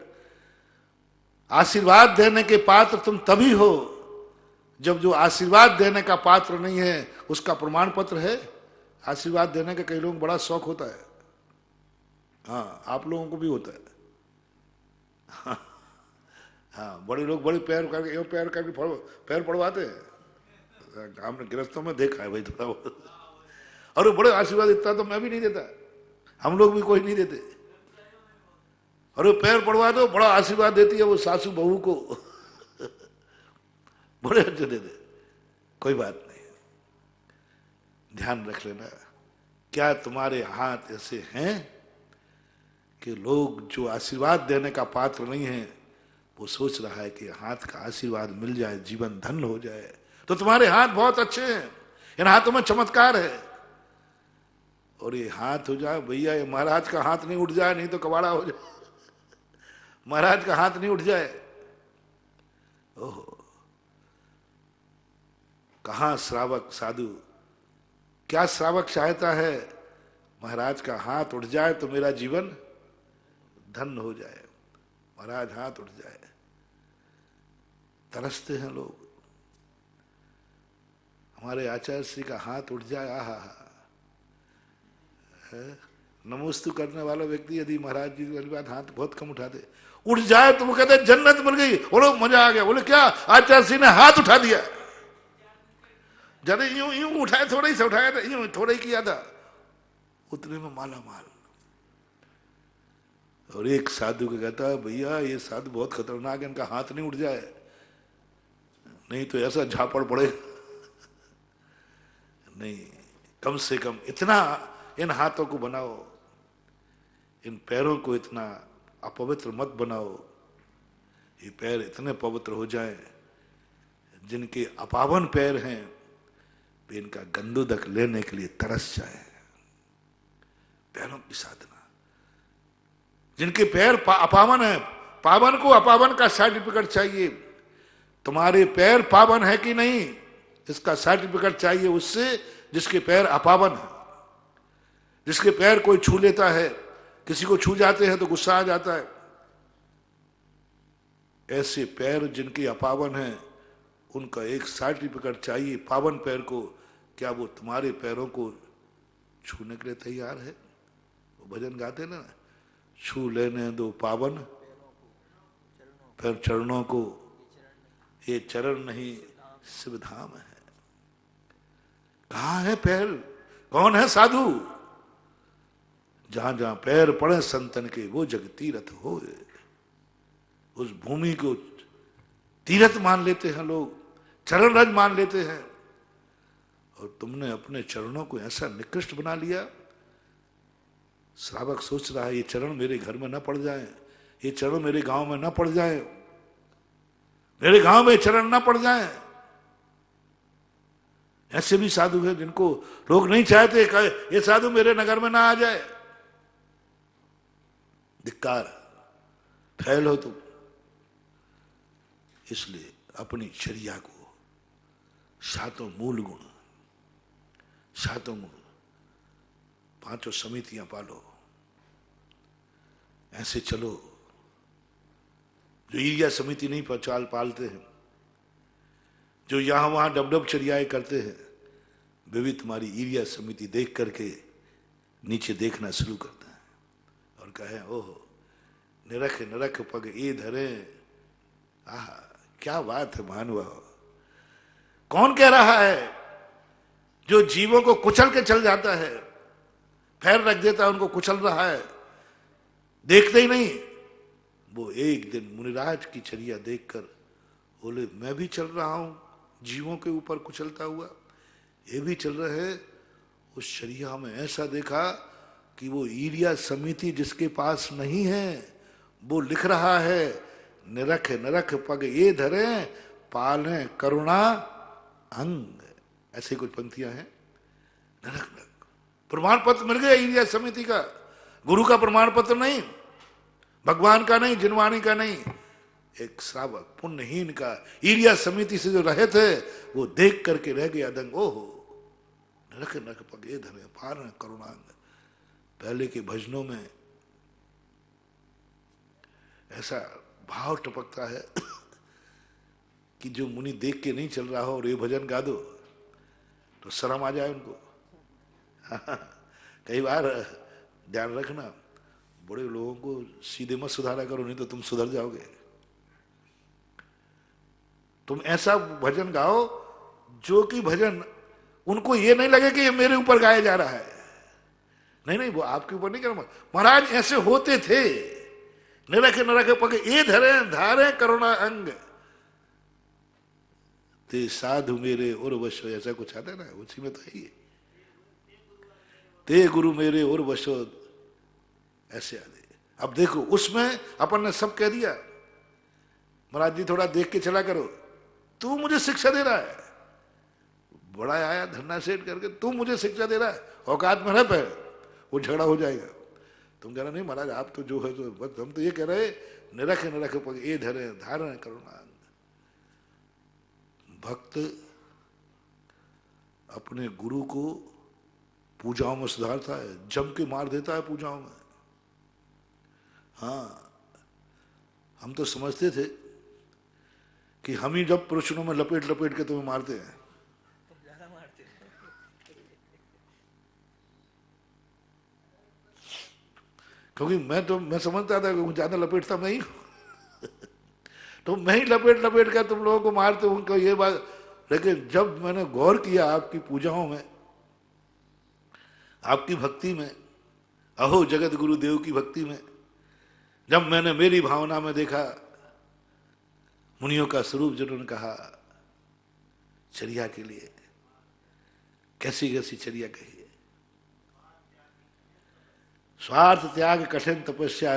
आशीर्वाद देने के पात्र तुम तभी हो जब जो आशीर्वाद देने का पात्र नहीं है उसका प्रमाण पत्र है। आशीर्वाद देने का कई लोगों को बड़ा शौक होता है, हाँ आप लोगों को भी होता है। हाँ, बड़े लोग बड़े पैर करके पैर पड़वाते हैं, हमने गृहस्थों में देखा है भाई थोड़ा बहुत। और वो बड़े आशीर्वाद इतना तो मैं भी नहीं देता, हम लोग भी कोई नहीं देते। और वो पैर पड़वा दो, बड़ा आशीर्वाद देती है वो सासू बहू को। बड़े अच्छे दे दे, कोई बात नहीं। ध्यान रख लेना, क्या तुम्हारे हाथ ऐसे हैं कि लोग जो आशीर्वाद देने का पात्र नहीं है वो सोच रहा है कि हाथ का आशीर्वाद मिल जाए जीवन धन्य हो जाए। तो तुम्हारे हाथ बहुत अच्छे हैं, इन हाथों में चमत्कार है। और ये हाथ हो जाए भैया, ये महाराज का हाथ नहीं उठ जाए नहीं तो कबाड़ा हो जाए। महाराज का हाथ नहीं उठ जाए, ओहो, कहां श्रावक साधु, क्या श्रावक चाहता है महाराज का हाथ उठ जाए तो मेरा जीवन धन्य हो जाए, महाराज हाथ उठ जाए। तरसते हैं लोग, हमारे आचार्य श्री का हाथ उठ जाए, आहा नमोस्तु करने वाला व्यक्ति यदि महाराज जी वाली बात हाथ बहुत कम उठाते, उठ जाए तो वो कहते जन्नत मिल गई। बोलो मजा आ गया। बोले क्या, आचार्य श्री ने हाथ उठा दिया। जब यूं यूं उठाया, थोड़ा ही से उठाया था, यूं थोड़ा ही किया था, उतने में माला माल। और एक साधु को कहता है भैया ये साधु बहुत खतरनाक है, इनका हाथ नहीं उठ जाए नहीं तो ऐसा झापड़ पड़ेगा। नहीं, कम से कम इतना इन हाथों को बनाओ इन पैरों को इतना अपवित्र मत बनाओ, ये पैर इतने पवित्र हो जाएं, जिनके अपावन पैर हैं वे इनका गंधोदक लेने के लिए तरस जाए। पैरों की साधना, जिनके पैर अपावन है, पावन को अपावन का सर्टिफिकेट चाहिए। तुम्हारे पैर पावन है कि नहीं इसका सर्टिफिकेट चाहिए उससे जिसके पैर अपावन है। जिसके पैर कोई छू लेता है, किसी को छू जाते हैं तो गुस्सा आ जाता है, ऐसे पैर जिनके अपावन हैं उनका एक सर्टिफिकेट चाहिए पावन पैर को। क्या वो तुम्हारे पैरों को छूने के लिए तैयार है? वो भजन गाते ना, छू लेने दो पावन फिर चरणों को, ये चरण नहीं शिव धाम है। कहां है पैर? कौन है साधु? जहां जहां पैर पड़े संतन के वो जग तीर्थ हो। उस भूमि को तीर्थ मान लेते हैं लोग, चरण रज मान लेते हैं। और तुमने अपने चरणों को ऐसा निकृष्ट बना लिया। श्रावक सोच रहा है ये चरण मेरे घर में ना पड़ जाए, ये चरण मेरे गांव में ना पड़ जाए, मेरे गांव में चरण ना पड़ जाए। ऐसे भी साधु हैं जिनको लोग नहीं चाहते ये साधु मेरे नगर में ना आ जाए। धिक्कार, फैल हो तुम। इसलिए अपनी चर्या को सातों मूल गुण, सातों मूल, पांचों समितियां पालो, ऐसे चलो। जो ईर्या समिति नहीं पालते हैं, जो यहां वहां डबडब चर्याएं करते हैं, वे भी तुम्हारी ईर्या समिति देख करके नीचे देखना शुरू करते हैं और कहे ओह निरख निरख पग ए धरे। आह क्या बात है महानुभाव। कौन कह रहा है? जो जीवों को कुचल के चल जाता है, पैर रख देता है, उनको कुचल रहा है, देखते ही नहीं। वो एक दिन मुनिराज की चर्या देखकर बोले मैं भी चल रहा हूं जीवों के ऊपर कुचलता हुआ, ये भी चल रहे हैं। उस चर्या में ऐसा देखा कि वो ईर्या समिति जिसके पास नहीं है वो लिख रहा है निरख निरख पग ये धरे पाले करुणा अंग। ऐसे कुछ पंक्तियां हैं। निरख निरख प्रमाण पत्र मिल गया ईर्या समिति का, गुरु का प्रमाण पत्र नहीं, भगवान का नहीं, जिनवाणी का नहीं, एक श्रावक पुण्यहीन का ईर्या समिति से जो रहे थे वो देख करके रह गया दंग। ओहो नरक नरक पगे धरे पार करुणांग। पहले के भजनों में ऐसा भाव टपकता है कि जो मुनि देख के नहीं चल रहा हो और ये भजन गा दो तो शर्म आ जाए उनको। कई बार ध्यान रखना, बड़े लोगों को सीधे मत सुधारा करो, नहीं तो तुम सुधर जाओगे। तुम ऐसा भजन गाओ जो कि भजन उनको ये नहीं लगे कि ये मेरे ऊपर गाया जा रहा है। नहीं नहीं, वो आपके ऊपर नहीं कर। महाराज ऐसे होते थे, निरख निरख पग ए धरे धारे करुणा अंग ते साधु मेरे उर्वशो, ऐसा कुछ आता है ना, उसी में तो है ही। ते गुरु मेरे उर्वशो, ऐसे आदि। अब देखो उसमें अपन ने सब कह दिया, महाराज जी थोड़ा देख के चला करो, तू मुझे शिक्षा दे रहा है। बड़ा आया धरना सेठ करके, तू मुझे शिक्षा दे रहा है, औकात में रह पे, वो झगड़ा हो जाएगा। तुम कह रहे नहीं महाराज आप तो जो है तो बस, हम तो ये कह रहे निरख निरख पग ए धरे धारण करुणा। भक्त अपने गुरु को पूजाओं में सुधारता है, जम के मार देता है पूजाओं में। हाँ, हम तो समझते थे कि हम ही जब प्रश्नों में लपेट लपेट के तुम्हें मारते हैं। क्योंकि मैं समझता था कि ज्यादा लपेटता मैं ही तो मैं ही लपेट लपेट कर तुम लोगों को मारते हूं उनको ये बात। लेकिन जब मैंने गौर किया आपकी पूजाओं में, आपकी भक्ति में, अहो जगत गुरुदेव की भक्ति में, जब मैंने मेरी भावना में देखा मुनियों का स्वरूप जिन्होंने कहा चर्या के लिए कैसी कैसी चर्या कही है। स्वार्थ त्याग कठिन तपस्या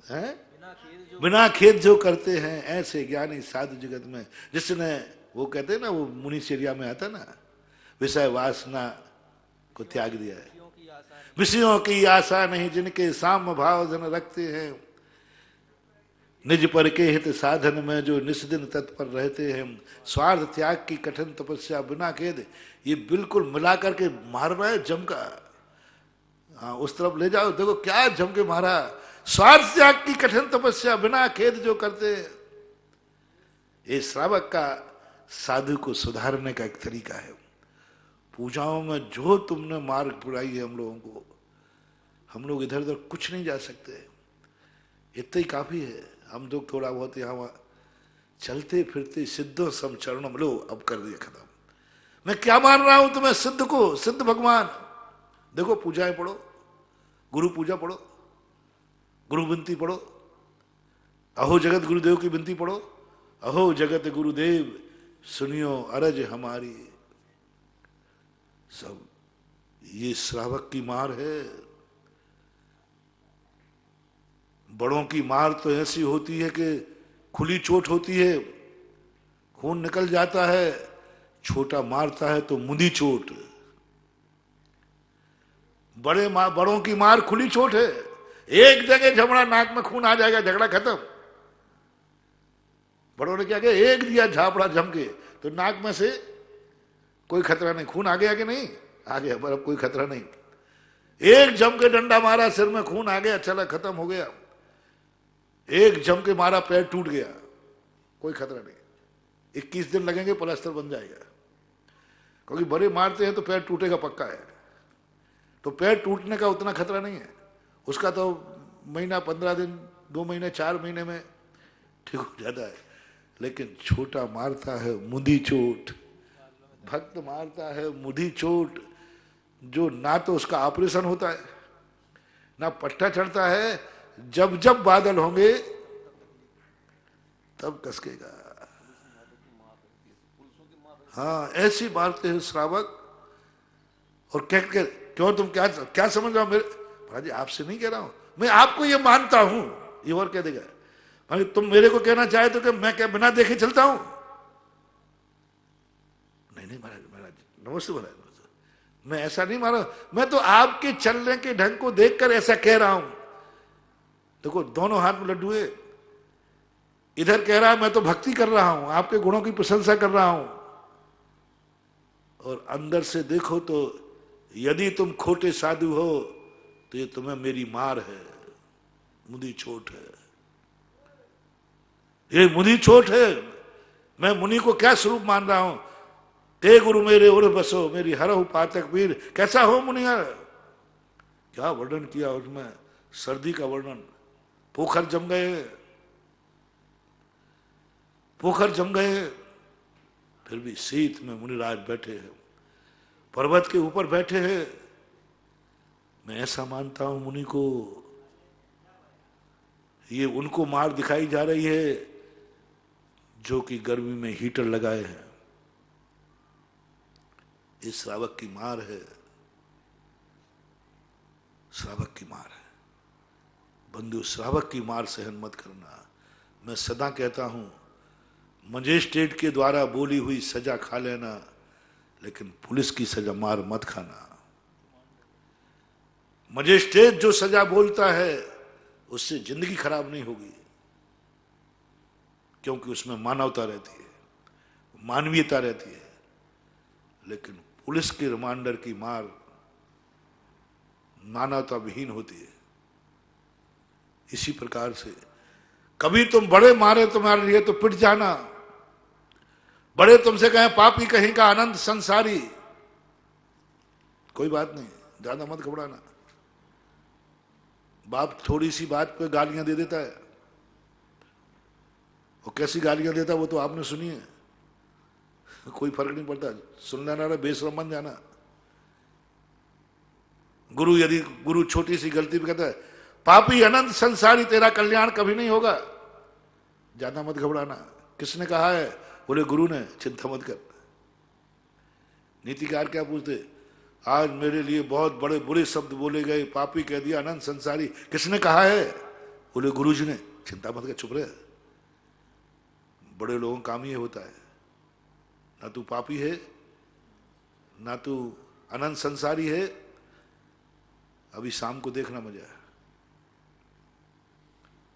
है, बिना खेद जो करते हैं ऐसे ज्ञानी साधु जगत में। जिसने, वो कहते हैं ना, वो मुनिचर्या में आता ना, विषय वासना को त्याग दिया है, विषयों की आशा नहीं, जिनके साम्य भाव जन रखते हैं, निज पर के हित साधन में जो निस्दिन तत्पर रहते हैं, स्वार्थ त्याग की कठिन तपस्या बिना खेद। ये बिल्कुल मिला करके मार रहा है जम का। हाँ, उस तरफ ले जाओ, देखो क्या जम के मारा। स्वार्थ त्याग की कठिन तपस्या बिना खेद जो करते हैं। ये श्रावक का साधु को सुधारने का एक तरीका है। पूजाओं में जो तुमने मार्ग पुराई है हम लोगों को, हम लोग इधर उधर कुछ नहीं जा सकते, इतना ही काफी है। हम लोग थोड़ा बहुत यहाँ वहाँ चलते फिरते सिद्धों सम चरणम, लो अब कर दिया खत्म। मैं क्या मान रहा हूं तुम्हें, सिद्ध को, सिद्ध भगवान। देखो पूजाएं पढ़ो, गुरु पूजा पढ़ो, गुरु विनती पढ़ो, अहो जगत गुरुदेव की विनती पढ़ो, अहो जगत गुरुदेव सुनियो अरज हमारी। सब ये श्रावक की मार है। बड़ों की मार तो ऐसी होती है कि खुली चोट होती है, खून निकल जाता है। छोटा मारता है तो मुंदी चोट। बड़ों की मार खुली चोट है। एक जगह झमड़ा, नाक में खून आ जाएगा, झगड़ा खत्म। बड़ों ने क्या किया, एक दिया झापड़ा जम के, तो नाक में से कोई खतरा नहीं। खून आ गया कि नहीं? आ गया, पर अब कोई खतरा नहीं। एक जम के डंडा मारा, सिर में खून आ गया, चला खत्म हो गया। एक जम के मारा, पैर टूट गया, कोई खतरा नहीं। 21 दिन लगेंगे, प्लास्टर बन जाएगा। क्योंकि बड़े मारते हैं तो पैर टूटेगा पक्का है। तो पैर टूटने का उतना खतरा नहीं है, उसका तो महीना 15 दिन 2 महीने 4 महीने में ठीक हो जाता है। लेकिन छोटा मारता है मुंदी चोट, भक्त मारता है मुंदी चोट, जो ना तो उसका ऑपरेशन होता है ना पट्टा चढ़ता है। जब जब बादल होंगे तब कसकेगा। हाँ, ऐसी मारते हैं श्रावक। और क्यों तुम क्या समझ रहे हो मेरे महाराज जी? आपसे नहीं कह रहा हूं मैं, आपको ये मानता हूं। ये और कह देगा भाई, तुम मेरे को कहना चाहे तो कि मैं क्या बिना देखे चलता हूं? नहीं महाराज, नमस्ते महाराज, मैं ऐसा नहीं मारा। मैं तो आपके चलने के ढंग को देखकर ऐसा कह रहा हूं। देखो दोनों हाथ में लड्डू है। इधर कह रहा मैं तो भक्ति कर रहा हूं, आपके गुणों की प्रशंसा कर रहा हूं, और अंदर से देखो तो यदि तुम खोटे साधु हो तो ये तुम्हें मेरी मार है, मुंदी चोट है। ये मुंदी चोट है। मैं मुनि को क्या स्वरूप मान रहा हूं? ते गुरु मेरे उर बसो, मेरी हरहु पातक वीर। कैसा हो मुनिया? क्या वर्णन किया उसमें, सर्दी का वर्णन। पोखर जम गए, पोखर जम गए, फिर भी शीत में मुनिराज बैठे हैं, पर्वत के ऊपर बैठे हैं। मैं ऐसा मानता हूं मुनि को, ये उनको मार दिखाई जा रही है जो कि गर्मी में हीटर लगाए हैं। इस श्रावक की मार है, श्रावक की मार है। बंधु, श्रावक की मार सहन मत करना। मैं सदा कहता हूं, मजिस्ट्रेट के द्वारा बोली हुई सजा खा लेना, लेकिन पुलिस की सजा मार मत खाना। मजिस्ट्रेट जो सजा बोलता है उससे जिंदगी खराब नहीं होगी, क्योंकि उसमें मानवता रहती है, मानवीयता रहती है। लेकिन पुलिस के रिमांडर की मार मानवता विहीन होती है। इसी प्रकार से कभी तुम बड़े मारे तुम्हारे लिए तो पिट जाना। बड़े तुमसे कहें पापी कहीं का आनंद संसारी, कोई बात नहीं, ज्यादा मत घबराना। बाप थोड़ी सी बात पे गालियां दे देता है, वो कैसी गालियां देता है वो तो आपने सुनी है। कोई फर्क नहीं पड़ता, सुन लेना, बेशरम बन जाना। गुरु छोटी सी गलती पे कहता है पापी अनंत संसारी, तेरा कल्याण कभी नहीं होगा, ज्यादा मत घबराना। किसने कहा है? बोले गुरु ने। चिंता मत कर। नीतिकार क्या पूछते? आज मेरे लिए बहुत बड़े बुरे शब्द बोले गए, पापी कह दिया, अनंत संसारी। किसने कहा है? बोले गुरुजी ने। चिंता मत कर, चुप रहे। बड़े लोगों का काम ये होता है, ना तू पापी है, ना तू अनंत संसारी है। अभी शाम को देखना मजा है,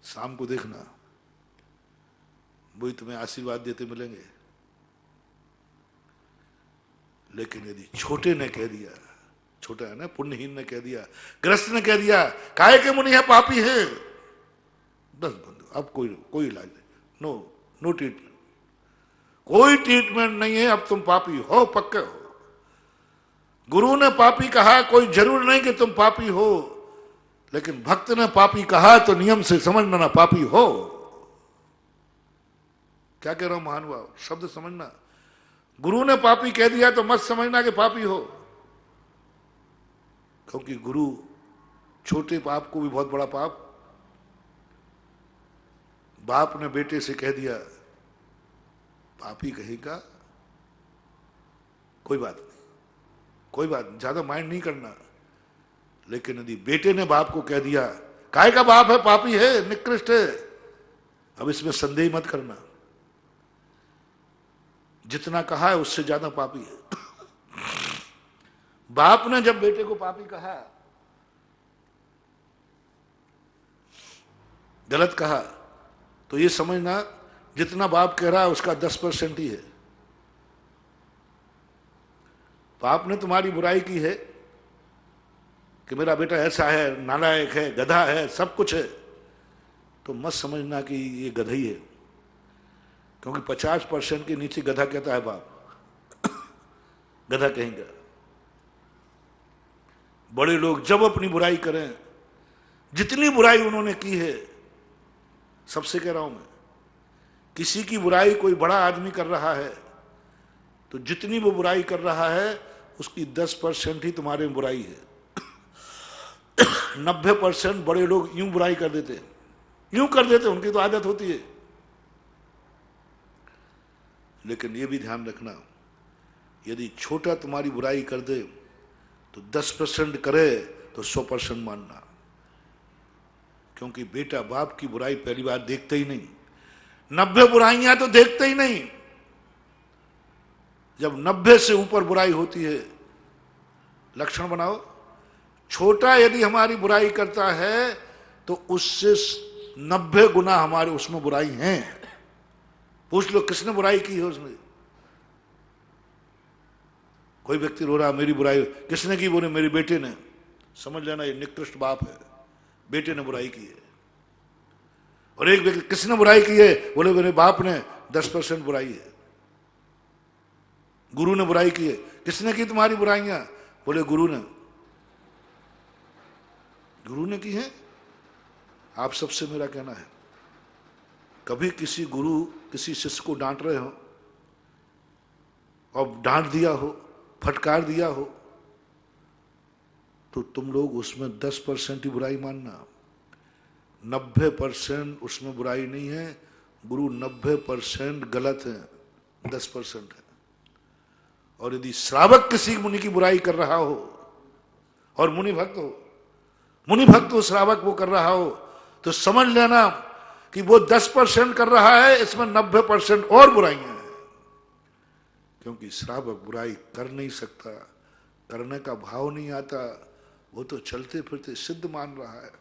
शाम को देखना, वही तुम्हें आशीर्वाद देते मिलेंगे। लेकिन यदि छोटे ने कह दिया, छोटा है ना, पुण्यहीन ने कह दिया, ग्रस्त ने कह दिया, काहे के मुनि है, पापी है, बस बंधु अब कोई इलाज नहीं, नो ट्रीटमेंट, कोई ट्रीटमेंट नहीं है, अब तुम पापी हो, पक्के हो। गुरु ने पापी कहा, कोई जरूर नहीं कि तुम पापी हो, लेकिन भक्त ने पापी कहा तो नियम से समझना ना पापी हो। क्या कह रहा हूं महानुभाव, शब्द समझना। गुरु ने पापी कह दिया तो मत समझना कि पापी हो, क्योंकि गुरु छोटे पाप को भी बहुत बड़ा पाप। बाप ने बेटे से कह दिया पापी कहेगा, कोई बात नहीं, कोई बात नहीं, ज्यादा माइंड नहीं करना। लेकिन यदि बेटे ने बाप को कह दिया, काय का बाप है, पापी है, निकृष्ट है, अब इसमें संदेह मत करना, जितना कहा है उससे ज्यादा पापी है। बाप ने जब बेटे को पापी कहा, गलत कहा, तो ये समझना जितना बाप कह रहा है उसका 10% ही है। बाप ने तुम्हारी बुराई की है कि मेरा बेटा ऐसा है, नालायक है, गधा है, सब कुछ है, तो मत समझना कि ये गधा ही है, क्योंकि 50% के नीचे गधा कहता है बाप। गधा कहेंगे। बड़े लोग जब अपनी बुराई करें, जितनी बुराई उन्होंने की है, सबसे कह रहा हूं मैं, किसी की बुराई कोई बड़ा आदमी कर रहा है तो जितनी वो बुराई कर रहा है उसकी 10% ही तुम्हारे में बुराई है। 90% बड़े लोग यूं बुराई कर देते, यूं कर देते, उनकी तो आदत होती है। लेकिन ये भी ध्यान रखना, यदि छोटा तुम्हारी बुराई कर दे तो 10% करे तो 100% मानना, क्योंकि बेटा बाप की बुराई पहली बार देखते ही नहीं, 90 बुराइयां तो देखते ही नहीं। जब 90 से ऊपर बुराई होती है, लक्षण बनाओ, छोटा यदि हमारी बुराई करता है तो उससे 90 गुना हमारे उसमें बुराई है। पूछ लो किसने बुराई की है उसने। कोई व्यक्ति रो रहा मेरी बुराई किसने की, बोले मेरे बेटे ने, समझ लेना ये निकृष्ट बाप है, बेटे ने बुराई की है। और एक व्यक्ति किसने बुराई की है, बोले मेरे बाप ने, 10% बुराई है। गुरु ने बुराई की है, किसने की तुम्हारी बुराइयां, बोले गुरु ने, गुरु ने की है। आप सबसे मेरा कहना है, कभी किसी गुरु किसी शिष्य को डांट रहे हो और डांट दिया हो, फटकार दिया हो, तो तुम लोग उसमें 10% ही बुराई मानना, 90% उसमें बुराई नहीं है। गुरु 90% गलत है, 10% है। और यदि श्रावक किसी मुनि की बुराई कर रहा हो और मुनि भक्त हो, मुनि भक्त हो, श्रावक वो कर रहा हो, तो समझ लेना कि वो 10% कर रहा है, इसमें 90% और बुराइयां हैं। क्योंकि श्रावक बुराई कर नहीं सकता, करने का भाव नहीं आता, वो तो चलते फिरते सिद्ध मान रहा है,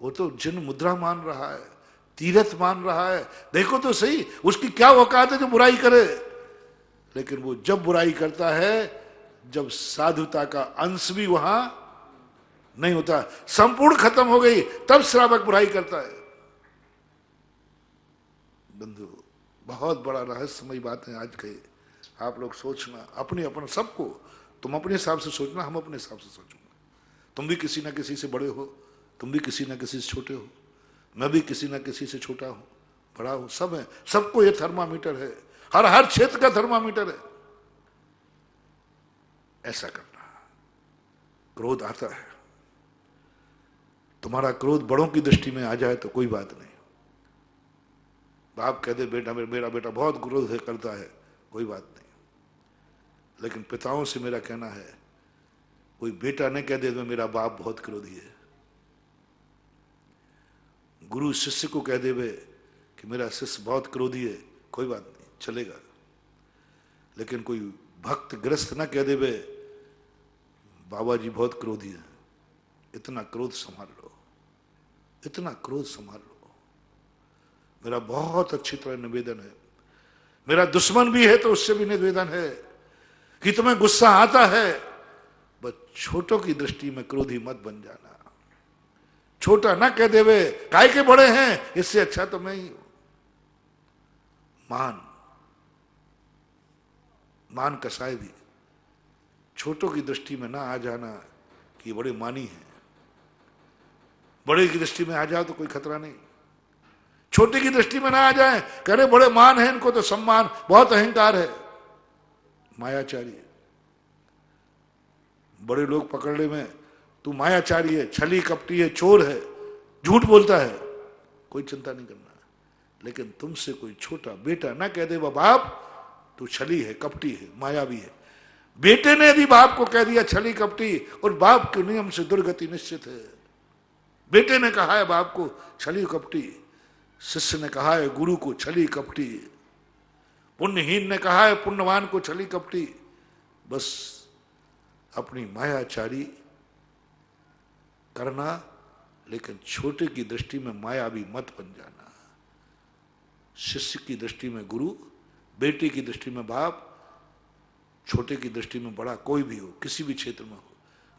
वो तो जिन मुद्रा मान रहा है, तीर्थ मान रहा है। देखो तो सही उसकी क्या औकात है जो बुराई करे। लेकिन वो जब बुराई करता है, जब साधुता का अंश भी वहां नहीं होता, संपूर्ण खत्म हो गई, तब श्रावक बुराई करता है। बंधु बहुत बड़ा रहस्यमयी बात है आज के। आप लोग सोचना, अपने अपने सबको, तुम अपने हिसाब से सोचना, हम अपने हिसाब से सोचूंगा। तुम भी किसी ना किसी से बड़े हो, तुम भी किसी ना किसी से छोटे हो, मैं भी किसी ना किसी से छोटा हूं, बड़ा हूं, सब है, सबको ये थर्मामीटर है, हर क्षेत्र का थर्मामीटर है। ऐसा करना। क्रोध आता है, तुम्हारा क्रोध बड़ों की दृष्टि में आ जाए तो कोई बात नहीं। बाप कह दे बेटा मेरा बेटा बहुत क्रोध है, करता है, कोई बात नहीं। लेकिन पिताओं से मेरा कहना है कोई बेटा न कह दे मेरा बाप बहुत क्रोधी है, गुरु शिष्य को कह देवे कि मेरा शिष्य बहुत क्रोधी है, कोई बात नहीं, चलेगा। लेकिन कोई भक्त ग्रस्त ना कह देवे बाबा जी बहुत क्रोधी है, इतना क्रोध संभाल लो, इतना क्रोध संभाल लो। मेरा बहुत अच्छी तरह निवेदन है, मेरा दुश्मन भी है तो उससे भी निवेदन है कि तुम्हें गुस्सा आता है, बस छोटों की दृष्टि में क्रोधी मत बन जाना। छोटा ना कह देवे काय के बड़े हैं, इससे अच्छा तो मैं ही हूं। मान कसाय भी छोटों की दृष्टि में ना आ जाना कि बड़े मानी हैं। बड़े की दृष्टि में आ जाओ तो कोई खतरा नहीं, छोटे की दृष्टि में ना आ जाए, कह रहे बड़े मान है इनको तो सम्मान, बहुत अहंकार है, मायाचारी है। बड़े लोग पकड़ने में तू मायाचारी है, छली कपटी है, चोर है, झूठ बोलता है, कोई चिंता नहीं करना। लेकिन तुमसे कोई छोटा बेटा ना कह दे बाप तू छली है, कपटी है, मायावी है। बेटे ने यदि बाप को कह दिया छली कपटी, और बाप के नियम से दुर्गति निश्चित है। बेटे ने कहा है बाप को छली कपटी, शिष्य ने कहा है गुरु को छली कपटी, पुण्यहीन ने कहा है पुण्यवान को छली कपटी। बस अपनी मायाचारी करना, लेकिन छोटे की दृष्टि में मायावी मत बन जाना। शिष्य की दृष्टि में गुरु, बेटे की दृष्टि में बाप, छोटे की दृष्टि में बड़ा, कोई भी हो, किसी भी क्षेत्र में हो।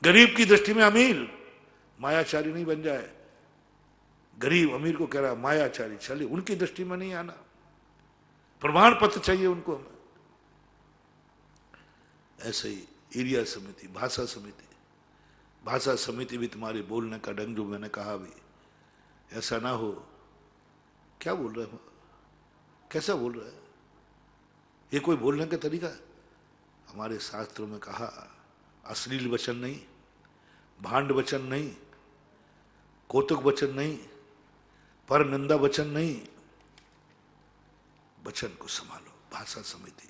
गरीब की दृष्टि में अमीर, मायाचारी नहीं बन जाए। गरीब अमीर को कह रहा है मायाचारी, चलिए उनकी दृष्टि में नहीं आना, प्रमाण पत्र चाहिए उनको हमें। ऐसे ही एरिया समिति, भाषा समिति, भाषा समिति भी तुम्हारे बोलने का ढंग, जो मैंने कहा भी, ऐसा ना हो क्या बोल रहे हो, कैसा बोल रहे हैं, ये कोई बोलने का तरीका है? हमारे शास्त्रों में कहा अश्लील वचन नहीं, भांड वचन नहीं, कौतुक वचन नहीं, पर निंदा वचन नहीं, वचन को संभालो। भाषा समिति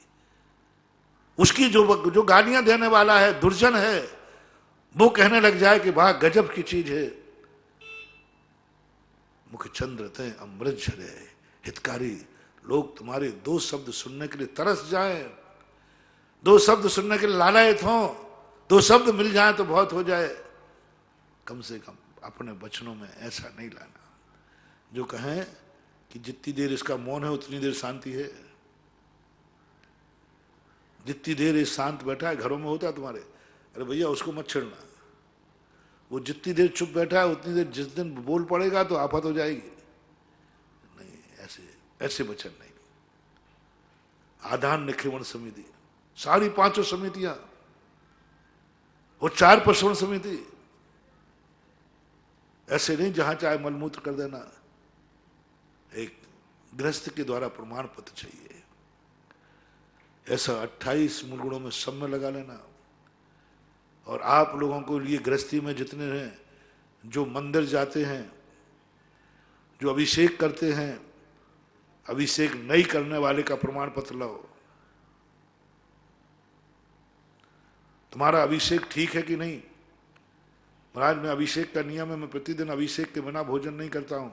उसकी जो गालियां देने वाला है, दुर्जन है, वो कहने लग जाए कि वाह गजब की चीज है, मुख चंद्र ते अमृत झरे, हितकारी लोग तुम्हारे दो शब्द सुनने के लिए तरस जाएं, दो शब्द सुनने के लिए लालायत हों, दो शब्द मिल जाएं तो बहुत हो जाए। कम से कम अपने वचनों में ऐसा नहीं लाना जो कहें कि जितनी देर इसका मौन है उतनी देर शांति है। जितनी देर ये शांत बैठा है, घरों में होता है तुम्हारे, अरे भैया उसको मत छेड़ना, वो जितनी देर चुप बैठा है उतनी देर जिस दिन बोल पड़ेगा तो आफत हो जाएगी। नहीं, ऐसे वचन नहीं। आधान निखिवन समिति, सारी पांचों समितियां, वो 4 प्रश्न समिति, ऐसे नहीं जहां चाहे मलमूत्र कर देना। एक गृहस्थ के द्वारा प्रमाण पत्र चाहिए। ऐसा 28 मूल गुणों में सब में लगा लेना। और आप लोगों को लिए गृहस्थी में जितने हैं, जो मंदिर जाते हैं, जो अभिषेक करते हैं, अभिषेक नहीं करने वाले का प्रमाण पत्र लाओ। तुम्हारा अभिषेक ठीक है कि नहीं? महाराज मैं अभिषेक का नियम है, मैं प्रतिदिन अभिषेक के बिना भोजन नहीं करता हूं,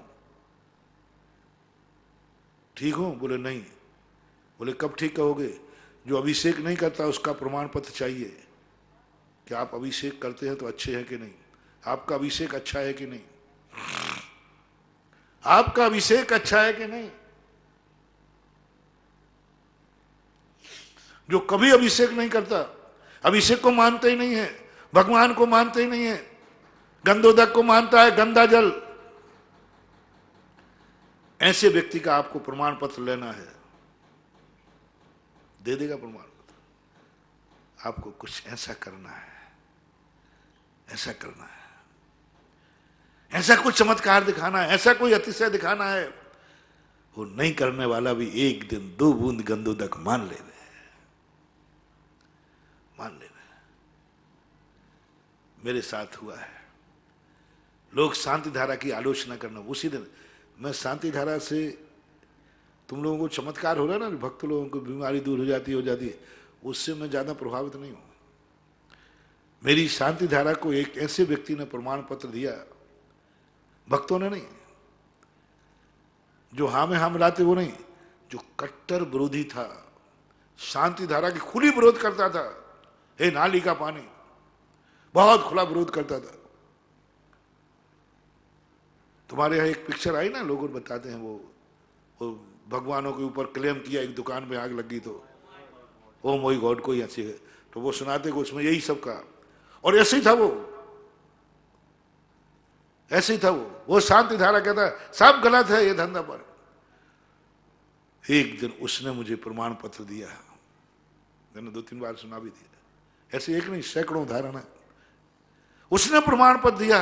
ठीक हूं? बोले नहीं। बोले कब ठीक कहोगे? जो अभिषेक नहीं करता उसका प्रमाण पत्र चाहिए कि आप अभिषेक करते हैं तो अच्छे हैं कि नहीं, आपका अभिषेक अच्छा है कि नहीं, आपका अभिषेक अच्छा है कि नहीं। जो कभी अभिषेक नहीं करता, अभिषेक को मानते ही नहीं है, भगवान को मानते ही नहीं है, गंधोदक को मानता है, गंदा जल, ऐसे व्यक्ति का आपको प्रमाण पत्र लेना है, दे देगा प्रमाण पत्र। आपको कुछ ऐसा करना है, ऐसा करना है, ऐसा कुछ चमत्कार दिखाना है, ऐसा कोई अतिशय दिखाना है, वो नहीं करने वाला भी एक दिन 2 बूंद गंधोदक मान ले, मान लेना। मेरे साथ हुआ है, लोग शांति धारा की आलोचना करना, उसी दिन मैं शांति धारा से, तुम लोगों को चमत्कार हो रहा है ना, भक्त लोगों को बीमारी दूर हो जाती है, उससे मैं ज्यादा प्रभावित नहीं हूं। मेरी शांति धारा को एक ऐसे व्यक्ति ने प्रमाण पत्र दिया, भक्तों ने नहीं, जो हाँ में हाँ मिलाते वो नहीं, जो कट्टर विरोधी था, शांति धारा की खुली विरोध करता था, हे नाली का पानी, बहुत खुला विरोध करता था। तुम्हारे यहाँ एक पिक्चर आई ना, लोग बताते हैं वो भगवानों के ऊपर क्लेम किया, एक दुकान में आग लगी तो ओ मोई गॉड कोई अच्छी है, तो वो सुनाते को उसमें यही सब कहा, और ऐसे ही था वो, ऐसे ही था वो शांति धारा कहता सब गलत है ये धंधा। पर एक दिन उसने मुझे प्रमाण पत्र दिया, मैंने 2-3 बार सुना भी दिया, ऐसे एक नहीं सैकड़ों उदाहरण है। उसने प्रमाण पत्र दिया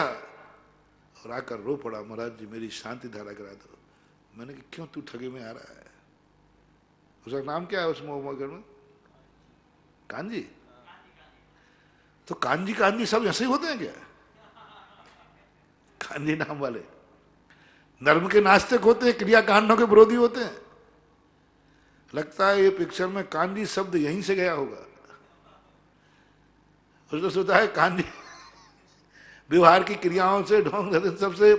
और आकर रो पड़ा, महाराज जी मेरी शांति धारा करा दो। मैंने कहा क्यों तू ठगे में आ रहा है? उसका नाम क्या है उस मोहम्मद में? कांजी। तो कांजी कांजी सब ऐसे ही होते हैं क्या? कांजी नाम वाले धर्म के नास्तिक होते हैं, क्रियाकांडों के विरोधी होते हैं। लगता है ये पिक्चर में कांजी शब्द यहीं से गया होगा। उसने सोचा है कांजी व्यवहार की क्रियाओं से ढोंग सबसे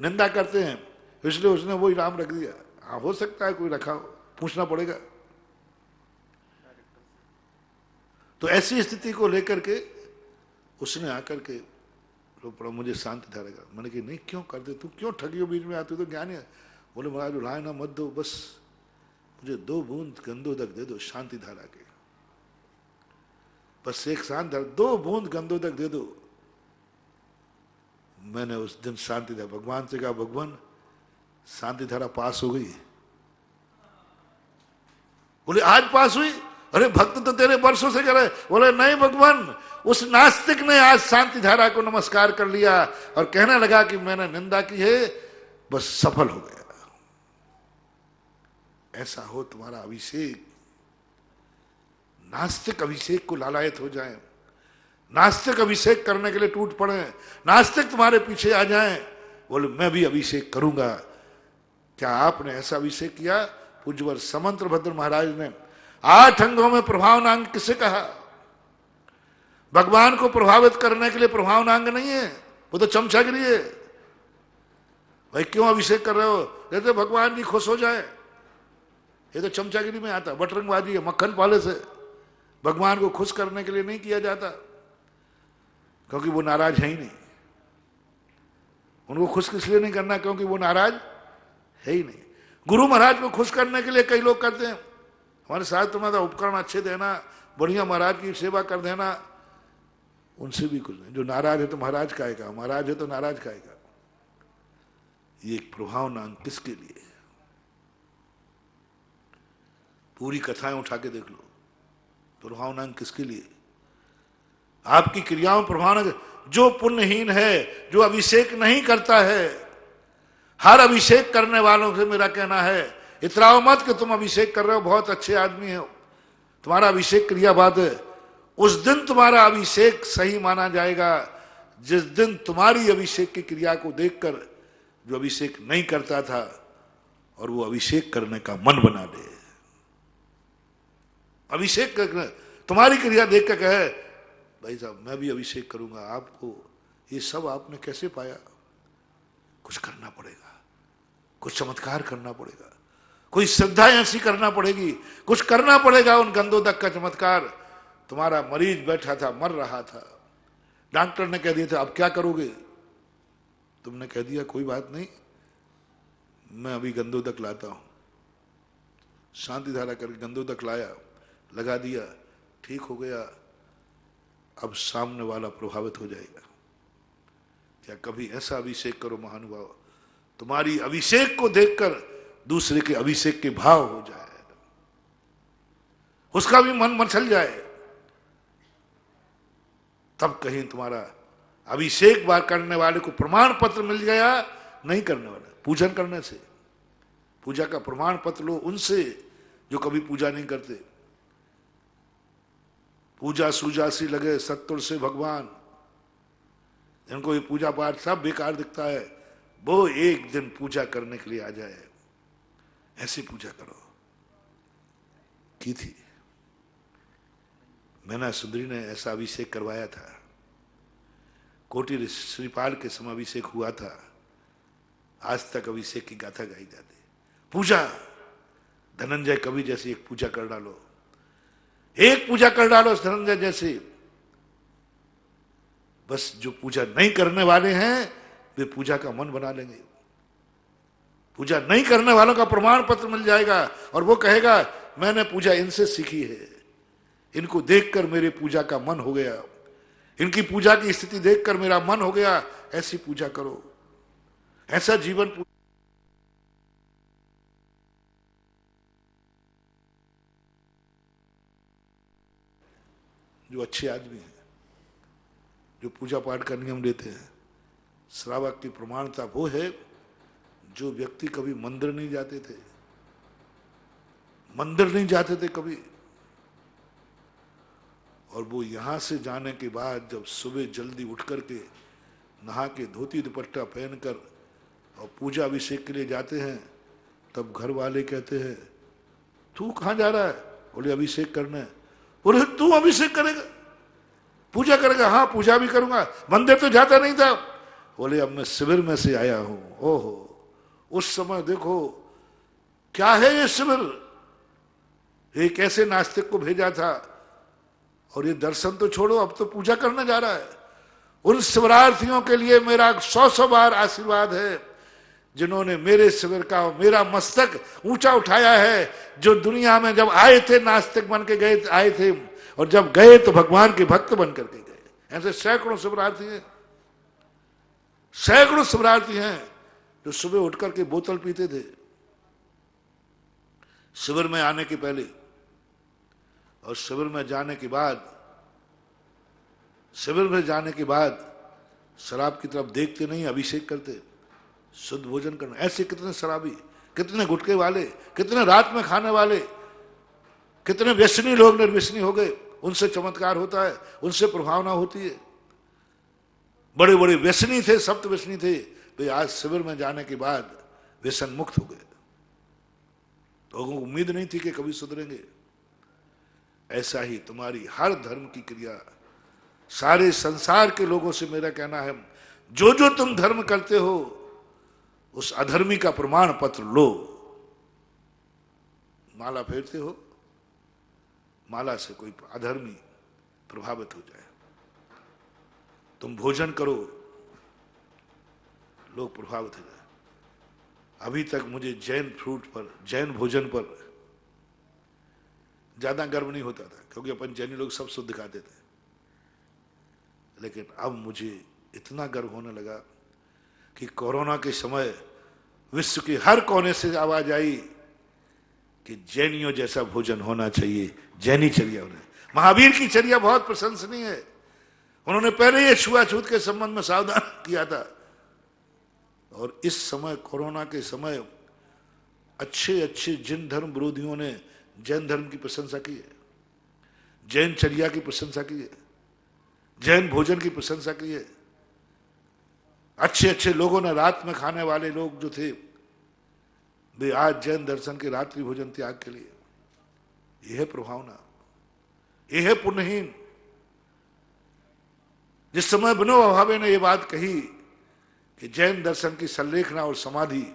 निंदा करते हैं, इसलिए उसने वही नाम रख दिया। हाँ हो सकता है कोई रखा हो, पूछना पड़ेगा। तो ऐसी स्थिति को लेकर के उसने आकर के रो पड़ा, मुझे शांति धारा कर। मैंने कहा नहीं क्यों करते, तू क्यों ठगियो बीच में आते, तो ज्ञान है। बोले महाराज उलाए ना मत दो, बस मुझे 2 बूंद गंदोदक दे दो शांति धारा के, बस एक शांत धारा, 2 बूंद गंदोदक दे दो। मैंने उस दिन शांति धारा भगवान से कहा, भगवान शांति धारा पास हो गई। बोले आज पास हुई? अरे भक्त तो तेरे वर्षों से करे। बोले नहीं भगवान, उस नास्तिक ने आज शांति धारा को नमस्कार कर लिया और कहने लगा कि मैंने निंदा की है, बस सफल हो गया। ऐसा हो तुम्हारा अभिषेक, नास्तिक अभिषेक को लालायत हो जाए, नास्तिक अभिषेक करने के लिए टूट पड़े, नास्तिक तुम्हारे पीछे आ जाएं, बोले मैं भी अभिषेक करूंगा। क्या आपने ऐसा अभिषेक किया? पूज्यवर समंत्र भद्र महाराज ने 8 अंगों में प्रभावनांग किसे कहा? भगवान को प्रभावित करने के लिए प्रभावनांग नहीं है, वो तो चमचागिरी है। भाई क्यों अभिषेक कर रहे हो? कहते भगवान जी खुश हो जाए। ये तो चमचागिरी में आता, बटरंगबाजी है, मक्खन पाले से। भगवान को खुश करने के लिए नहीं किया जाता, क्योंकि वो नाराज है ही नहीं। उनको खुश किस लिए नहीं करना? क्योंकि वो नाराज है ही नहीं। गुरु महाराज को खुश करने के लिए कई लोग करते हैं, हमारे साथ तुम्हारा उपकरण अच्छे देना, बढ़िया महाराज की सेवा कर देना, उनसे भी कुछ नहीं। जो नाराज है तो महाराज खाएगा, महाराज है तो नाराज खाएगा। ये एक प्रभावनांग किसके लिए? पूरी कथाएं उठा के देख लो, प्रभावनांग किसके लिए? आपकी क्रियाओं प्रभावनांग। जो पुण्यहीन है, जो अभिषेक नहीं करता है, हर अभिषेक करने वालों से मेरा कहना है इतराओ मत कि तुम अभिषेक कर रहे हो, बहुत अच्छे आदमी हो, तुम्हारा अभिषेक क्रियाबाद है। उस दिन तुम्हारा अभिषेक सही माना जाएगा जिस दिन तुम्हारी अभिषेक की क्रिया को देखकर जो अभिषेक नहीं करता था और वो अभिषेक करने का मन बना दे। अभिषेक करना, तुम्हारी क्रिया देख कर कहे भाई साहब मैं भी अभिषेक करूंगा। आपको ये सब आपने कैसे पाया? कुछ करना पड़ेगा, कुछ चमत्कार करना पड़ेगा, कोई श्रद्धा ऐसी करना पड़ेगी, कुछ करना पड़ेगा। उन गंदोदक का चमत्कार। तुम्हारा मरीज बैठा था, मर रहा था, डॉक्टर ने कह दिया था अब क्या करोगे? तुमने कह दिया कोई बात नहीं, मैं अभी गंदोदक लाता हूं। शांति धारा करके गंदोदक लाया, लगा दिया, ठीक हो गया। अब सामने वाला प्रभावित हो जाएगा। क्या कभी ऐसा अभिषेक करो महानुभाव, तुम्हारी अभिषेक को देखकर दूसरे के अभिषेक के भाव हो जाए, उसका भी मन मचल जाए, तब कहीं तुम्हारा अभिषेक बार करने वाले को प्रमाण पत्र मिल गया। नहीं करने वाले पूजन करने से, पूजा का प्रमाण पत्र लो उनसे जो कभी पूजा नहीं करते। पूजा सूजा सी लगे सत्तुर से भगवान, जिनको ये पूजा पाठ सब बेकार दिखता है, वो एक दिन पूजा करने के लिए आ जाए। ऐसी पूजा करो। की थी मैना सुंदरी ने ऐसा अभिषेक करवाया था। कोटि श्रीपाल के समय अभिषेक हुआ था, आज तक अभिषेक की गाथा गाई जाती है। पूजा, धनंजय कवि जैसी एक पूजा कर डालो, एक पूजा कर डालो धनंजय जैसे। बस जो पूजा नहीं करने वाले हैं वे पूजा का मन बना लेंगे। पूजा नहीं करने वालों का प्रमाण पत्र मिल जाएगा और वो कहेगा मैंने पूजा इनसे सीखी है, इनको देखकर मेरे पूजा का मन हो गया, इनकी पूजा की स्थिति देखकर मेरा मन हो गया, ऐसी पूजा करो, ऐसा जीवन। जो अच्छे आदमी हैं, जो पूजा पाठ का नियम लेते हैं, श्रावक की प्रमाणता वो है जो व्यक्ति कभी मंदिर नहीं जाते थे, मंदिर नहीं जाते थे कभी, और वो यहां से जाने के बाद जब सुबह जल्दी उठ करके नहा के धोती दुपट्टा पहनकर और पूजा अभिषेक के लिए जाते हैं, तब घर वाले कहते हैं तू कहां जा रहा है? बोले अभिषेक करने। बोले तू अभिषेक करेगा, पूजा करेगा? हाँ पूजा भी करूंगा, मंदिर तो जाता नहीं था। बोले अब मैं शिविर में से आया हूं। ओहो, उस समय देखो क्या है ये शिविर, एक ऐसे नास्तिक को भेजा था और ये दर्शन तो छोड़ो अब तो पूजा करने जा रहा है। उन शिवरार्थियों के लिए मेरा 100 बार आशीर्वाद है जिन्होंने मेरे शिविर का मेरा मस्तक ऊंचा उठाया है, जो दुनिया में जब आए थे नास्तिक बन के गए आए थे और जब गए तो भगवान के भक्त बन करके गए। ऐसे सैकड़ों शिवरार्थी हैं, सैकड़ों शिवरार्थी हैं जो सुबह उठ करके बोतल पीते थे शिविर में आने के पहले, और शिविर में जाने के बाद, शिविर में जाने के बाद शराब की तरफ देखते नहीं, अभिषेक करते, शुद्ध भोजन करना। ऐसे कितने शराबी, कितने गुटके वाले, कितने रात में खाने वाले, कितने व्यसनी लोग निर्व्यसनी हो गए। उनसे चमत्कार होता है, उनसे प्रभावना होती है। बड़े बड़े व्यसनी थे, सप्त व्यसनी थे, वे आज शिविर में जाने के बाद व्यसन मुक्त हो गए। लोगों को उम्मीद नहीं थी कि कभी सुधरेंगे। ऐसा ही तुम्हारी हर धर्म की क्रिया, सारे संसार के लोगों से मेरा कहना है, जो जो तुम धर्म करते हो उस अधर्मी का प्रमाण पत्र लो। माला फेरते हो, माला से कोई अधर्मी प्रभावित हो जाए, तुम भोजन करो, लोग प्रभावित हो जाए। अभी तक मुझे जैन फ्रूट पर, जैन भोजन पर ज्यादा गर्व नहीं होता था, क्योंकि अपन जैनी लोग सब शुद्ध खाते थे। लेकिन अब मुझे इतना गर्व होने लगा कि कोरोना के समय विश्व के हर कोने से आवाज आई कि जैनियों जैसा भोजन होना चाहिए। जैनी चर्या, उन्हें महावीर की चर्या बहुत प्रशंसनीय है। उन्होंने पहले ये छुआछूत के संबंध में सावधान किया था, और इस समय कोरोना के समय अच्छे अच्छे जिन धर्म विरोधियों ने जैन धर्म की प्रशंसा की है, जैन चर्या की प्रशंसा की है, जैन भोजन की प्रशंसा की है। अच्छे अच्छे लोगों ने, रात में खाने वाले लोग जो थे, वे आज जैन दर्शन के रात्रि भोजन त्याग के लिए। यह है प्रभावना, यह है पुण्यहीन। जिस समय विनोबा भावे ने यह बात कही कि जैन दर्शन की संलेखना और समाधि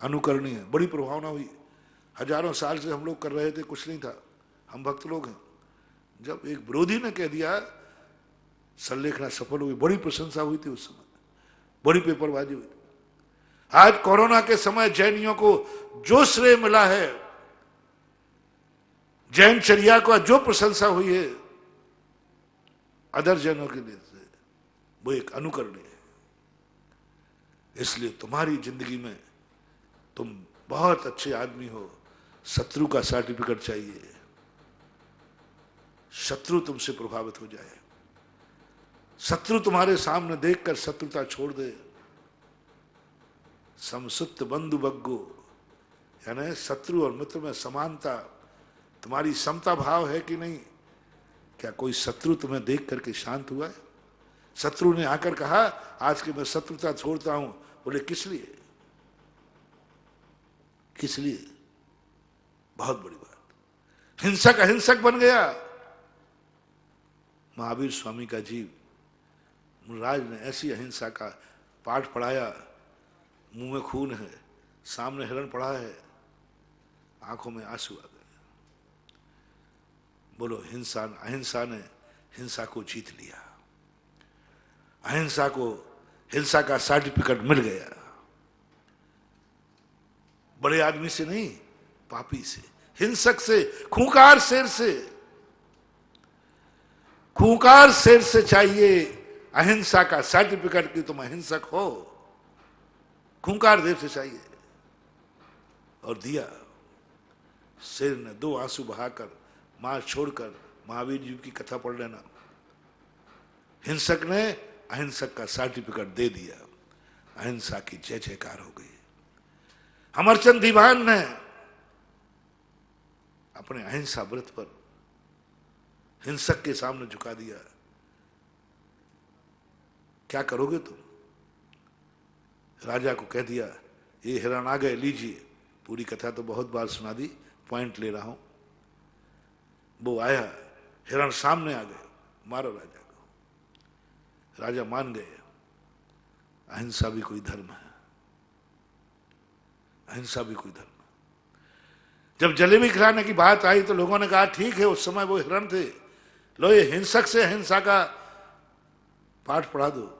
अनुकरणीय है, बड़ी प्रभावना हुई। हजारों साल से हम लोग कर रहे थे, कुछ नहीं था, हम भक्त लोग हैं। जब एक विरोधी ने कह दिया संलेखना सफल हुई, बड़ी प्रशंसा हुई थी उस समय, बड़ी पेपरबाजी हुई। आज कोरोना के समय जैनियों को जो श्रेय मिला है, जैन चर्या को जो प्रशंसा हुई है अदर जैनों के लिए, वो एक अनुकरणीय है। इसलिए तुम्हारी जिंदगी में तुम बहुत अच्छे आदमी हो, शत्रु का सर्टिफिकेट चाहिए, शत्रु तुमसे प्रभावित हो जाए, शत्रु तुम्हारे सामने देखकर शत्रुता छोड़ दे। समसुत बंधु बग्गो, यानी शत्रु और मित्र में समानता, तुम्हारी समता भाव है कि नहीं? क्या कोई शत्रु तुम्हें देख करके शांत हुआ है? शत्रु ने आकर कहा आज के मैं शत्रुता छोड़ता हूं। बोले किस लिए? किस लिए? बहुत बड़ी बात। हिंसक अहिंसक बन गया। महावीर स्वामी का जीव मुनिराज ने ऐसी अहिंसा का पाठ पढ़ाया, मुंह में खून है, सामने हिरण पड़ा है, आंखों में आंसू आ गए। बोलो अहिंसा ने हिंसा को जीत लिया, अहिंसा को हिंसा का सर्टिफिकेट मिल गया। बड़े आदमी से नहीं, पापी से, हिंसक से, खूंखार शेर से, खूंखार शेर से चाहिए अहिंसा का सर्टिफिकेट कि तुम अहिंसक हो, खूंखार देव से चाहिए। और दिया। शेर ने 2 आंसू बहाकर, मार छोड़कर महावीर जी की कथा पढ़ लेना। हिंसक ने अहिंसक का सर्टिफिकेट दे दिया, अहिंसा की जय जयकार हो गई। अमरचंद दीवान ने अपने अहिंसा व्रत पर हिंसक के सामने झुका दिया। क्या करोगे तुम? राजा को कह दिया, ये हिरण आ गए, लीजिए। पूरी कथा तो बहुत बार सुना दी, पॉइंट ले रहा हूं। वो आया, हिरण सामने आ गए, मारो राजा को। राजा मान गए, अहिंसा भी कोई धर्म है, अहिंसा भी कोई धर्म है। जब जलेबी खिलाने की बात आई तो लोगों ने कहा ठीक है, उस समय वो हिरण थे, लो ये हिंसक से अहिंसा का पाठ पढ़ा दो,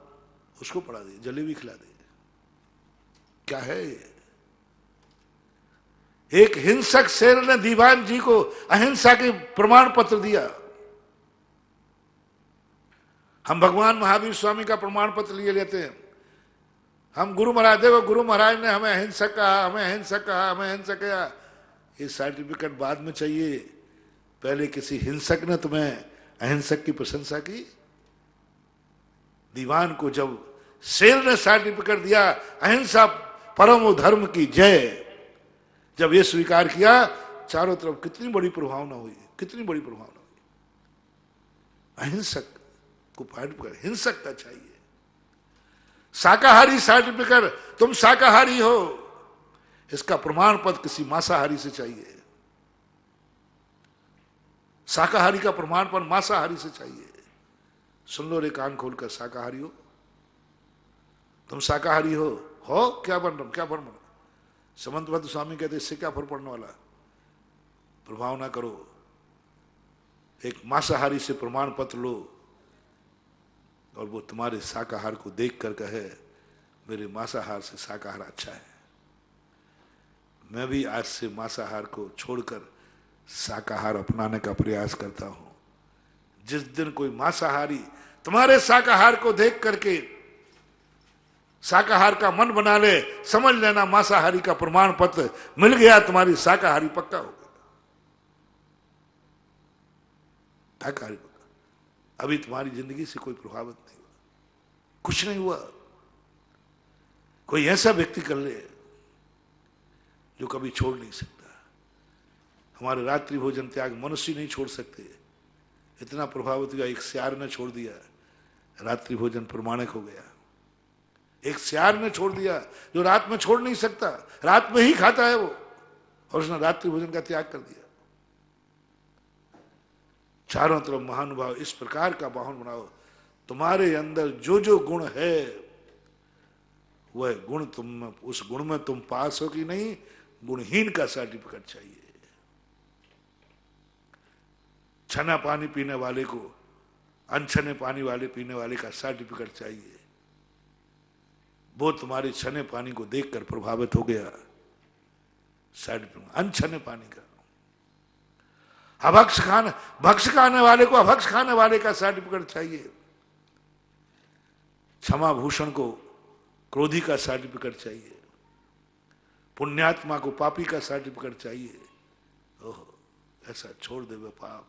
उसको पढ़ा दे, जलेबी खिला दे। क्या है ये? एक हिंसक शेर ने दीवान जी को अहिंसा के प्रमाण पत्र दिया। हम भगवान महावीर स्वामी का प्रमाण पत्र लिए लेते हैं। हम गुरु महाराज, देखो गुरु महाराज ने हमें अहिंसक कहा, हमें अहिंसक कहा, हमें अहिंसक कहा। ये सर्टिफिकेट बाद में चाहिए, पहले किसी हिंसक ने तुम्हें अहिंसक की प्रशंसा की। दीवान को जब शेर ने सर्टिफिकेट दिया, अहिंसा परम धर्म की जय, जब ये स्वीकार किया, चारों तरफ कितनी बड़ी प्रभावना हुई, कितनी बड़ी प्रभावना हुई। अहिंसक को सर्टिफिकेट हिंसक का चाहिए। शाकाहारी सर्टिफिकेट, तुम शाकाहारी हो, इसका प्रमाण पत्र किसी मांसाहारी से चाहिए। शाकाहारी का प्रमाण पत्र मांसाहारी से चाहिए। सुन लो रे कान खोलकर, शाकाहारी हो तुम, शाकाहारी हो क्या बन रहा, क्या फर्क? समंत भद्र स्वामी कहते इससे क्या फर्क पड़ने वाला, प्रभाव ना करो। एक मांसाहारी से प्रमाण पत्र लो और वो तुम्हारे शाकाहार को देख कर कहे मेरे मांसाहार से शाकाहार अच्छा है। मैं भी आज से मांसाहार को छोड़कर शाकाहार अपनाने का प्रयास करता हूं। जिस दिन कोई मांसाहारी तुम्हारे शाकाहार को देख करके शाकाहार का मन बना ले, समझ लेना मांसाहारी का प्रमाण पत्र मिल गया, तुम्हारी शाकाहारी पक्का हो गया। शाकाहारी पक्का। अभी तुम्हारी जिंदगी से कोई प्रभावित नहीं हुआ, कुछ नहीं हुआ। कोई ऐसा व्यक्ति कर ले जो कभी छोड़ नहीं सकता। हमारे रात्रि भोजन त्याग मनुष्य नहीं छोड़ सकते, इतना प्रभावित हुआ। एक सियार ने छोड़ दिया, रात्रि भोजन प्रमाणिक हो गया। एक सियार ने छोड़ दिया जो रात में छोड़ नहीं सकता, रात में ही खाता है वो, और उसने रात्रि भोजन का त्याग कर दिया। चारों तरफ महानुभाव इस प्रकार का वाहन बनाओ, तुम्हारे अंदर जो जो गुण है वह गुण तुम, उस गुण में तुम पास हो कि नहीं, गुणहीन का सर्टिफिकेट चाहिए। छना पानी पीने वाले को अनछने पानी वाले पीने वाले का सर्टिफिकेट चाहिए। वो तुम्हारे छने पानी को देखकर प्रभावित हो गया, सर्टिफिकेट अनछने पानी का। भक्ष खाने वाले को अभक्ष खाने वाले का सर्टिफिकेट चाहिए। क्षमा भूषण को क्रोधी का सर्टिफिकेट चाहिए। पुण्यात्मा को पापी का सर्टिफिकेट चाहिए। ओह, ऐसा छोड़ दे वे पाप,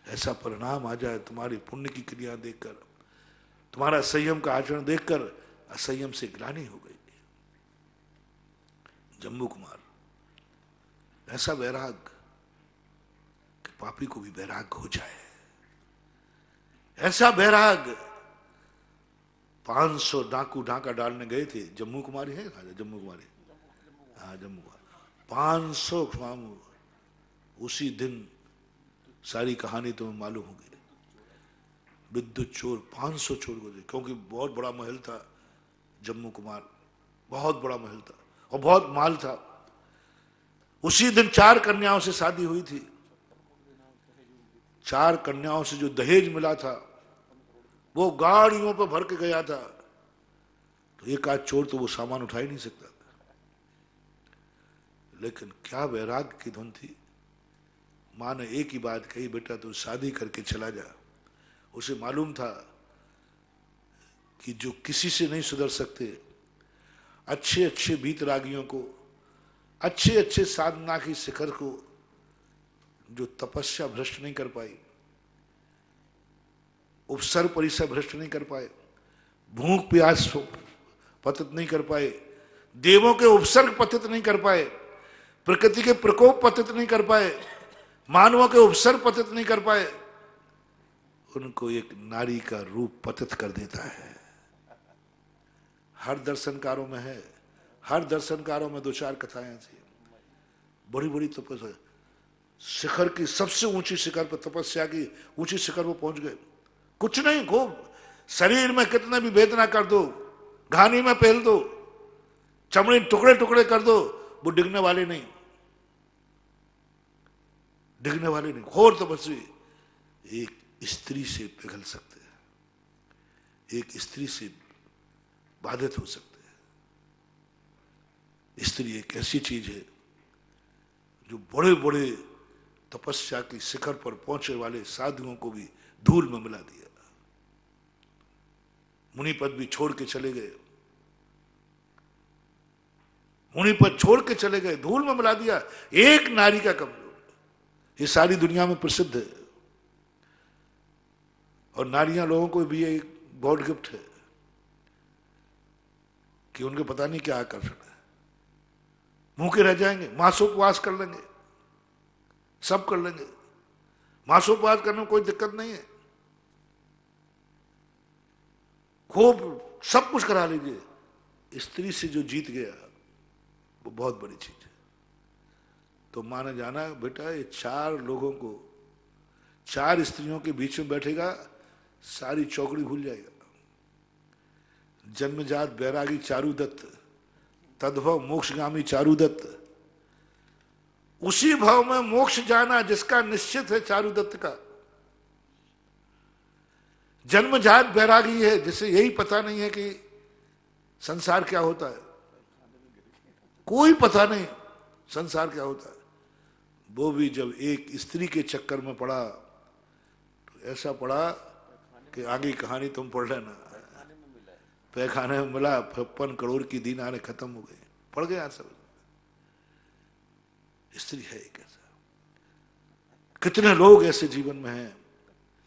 ऐसा परिणाम आ जाए तुम्हारी पुण्य की क्रिया देखकर, तुम्हारा संयम का आचरण देखकर असंयम से ग्लानि हो गई। जम्बू कुमार, ऐसा वैराग कि पापी को भी वैराग हो जाए, ऐसा वैराग। 500 डाकू डाका डालने गए थे, जम्मू कुमारी है जम्मू कुमारी, हाँ जम्मू कुमारी। 500 स्वामी, उसी दिन सारी कहानी तुम्हें मालूम होगी। विद्युत चोर 500 चोर गुजरे, क्योंकि बहुत बड़ा महल था जम्मू कुमार, बहुत बड़ा महल था और बहुत माल था। उसी दिन 4 कन्याओं से शादी हुई थी, 4 कन्याओं से जो दहेज मिला था वो गाड़ियों पर भर के गया था। तो एक आध चोर तो वो सामान उठा ही नहीं सकता था। लेकिन क्या वैराग्य की धुन थी। मां ने एक ही बात कही, बेटा तू शादी करके चला जा। उसे मालूम था कि जो किसी से नहीं सुधर सकते, अच्छे अच्छे वीतरागियों को, अच्छे अच्छे साधना की शिखर को जो तपस्या भ्रष्ट नहीं कर पाई, उपसर परिसर भ्रष्ट नहीं कर पाए, भूख प्यास पतित नहीं कर पाए, देवों के उपसर्ग पतित नहीं कर पाए, प्रकृति के प्रकोप पतित नहीं कर पाए, मानवों के उपसर्ग पतित नहीं कर पाए, उनको एक नारी का रूप पतित कर देता है। हर दर्शनकारों में है, हर दर्शनकारों में 2-4 कथाएं थी। बड़ी बड़ी तपस्या, शिखर की सबसे ऊंची शिखर पर, तपस्या की ऊंची शिखर पर पहुंच गए। कुछ नहीं, खूब शरीर में कितने भी वेदना कर दो, घानी में पहल दो, चमड़ी टुकड़े टुकड़े कर दो, वो डिगने वाले नहीं, डिगने वाले नहीं। घोर तपस्वी एक स्त्री से पिघल सकते हैं, एक स्त्री से बाधित हो सकते हैं। स्त्री एक ऐसी चीज है जो बड़े बड़े तपस्या की शिखर पर पहुंचे वाले साधुओं को भी धूल में मिला दिया। मुनिपद भी छोड़ के चले गए, मुनिपद छोड़ के चले गए, धूल में मिला दिया। एक नारी का कमजोर, ये सारी दुनिया में प्रसिद्ध है। और नारियां लोगों को भी एक गॉड गिफ्ट है कि उनके पता नहीं क्या आकर्षण है। भूखे रह जाएंगे, मासोपवास कर लेंगे, सब कर लेंगे। मासोपवास करने में कोई दिक्कत नहीं है, खूब सब कुछ करा लीजिए। स्त्री से जो जीत गया वो बहुत बड़ी चीज है। तो मां ने जाना, बेटा ये 4 लोगों को, 4 स्त्रियों के बीच में बैठेगा, सारी चौकड़ी भूल जाएगा। जन्मजात बैरागी चारुदत्त, तद्भव मोक्षगामी चारुदत्त, उसी भाव में मोक्ष जाना जिसका निश्चित है चारुदत्त का। जन्मजात बैरागी है जिसे यही पता नहीं है कि संसार क्या होता है, कोई पता नहीं संसार क्या होता है। वो भी जब एक स्त्री के चक्कर में पड़ा तो ऐसा पड़ा कि आगे कहानी तुम पढ़ लेना। पैखाने में मिला, 55 करोड़ की दीनारें खत्म हो गई, पड़ गया सब। स्त्री है एक ऐसा। कितने लोग ऐसे जीवन में हैं,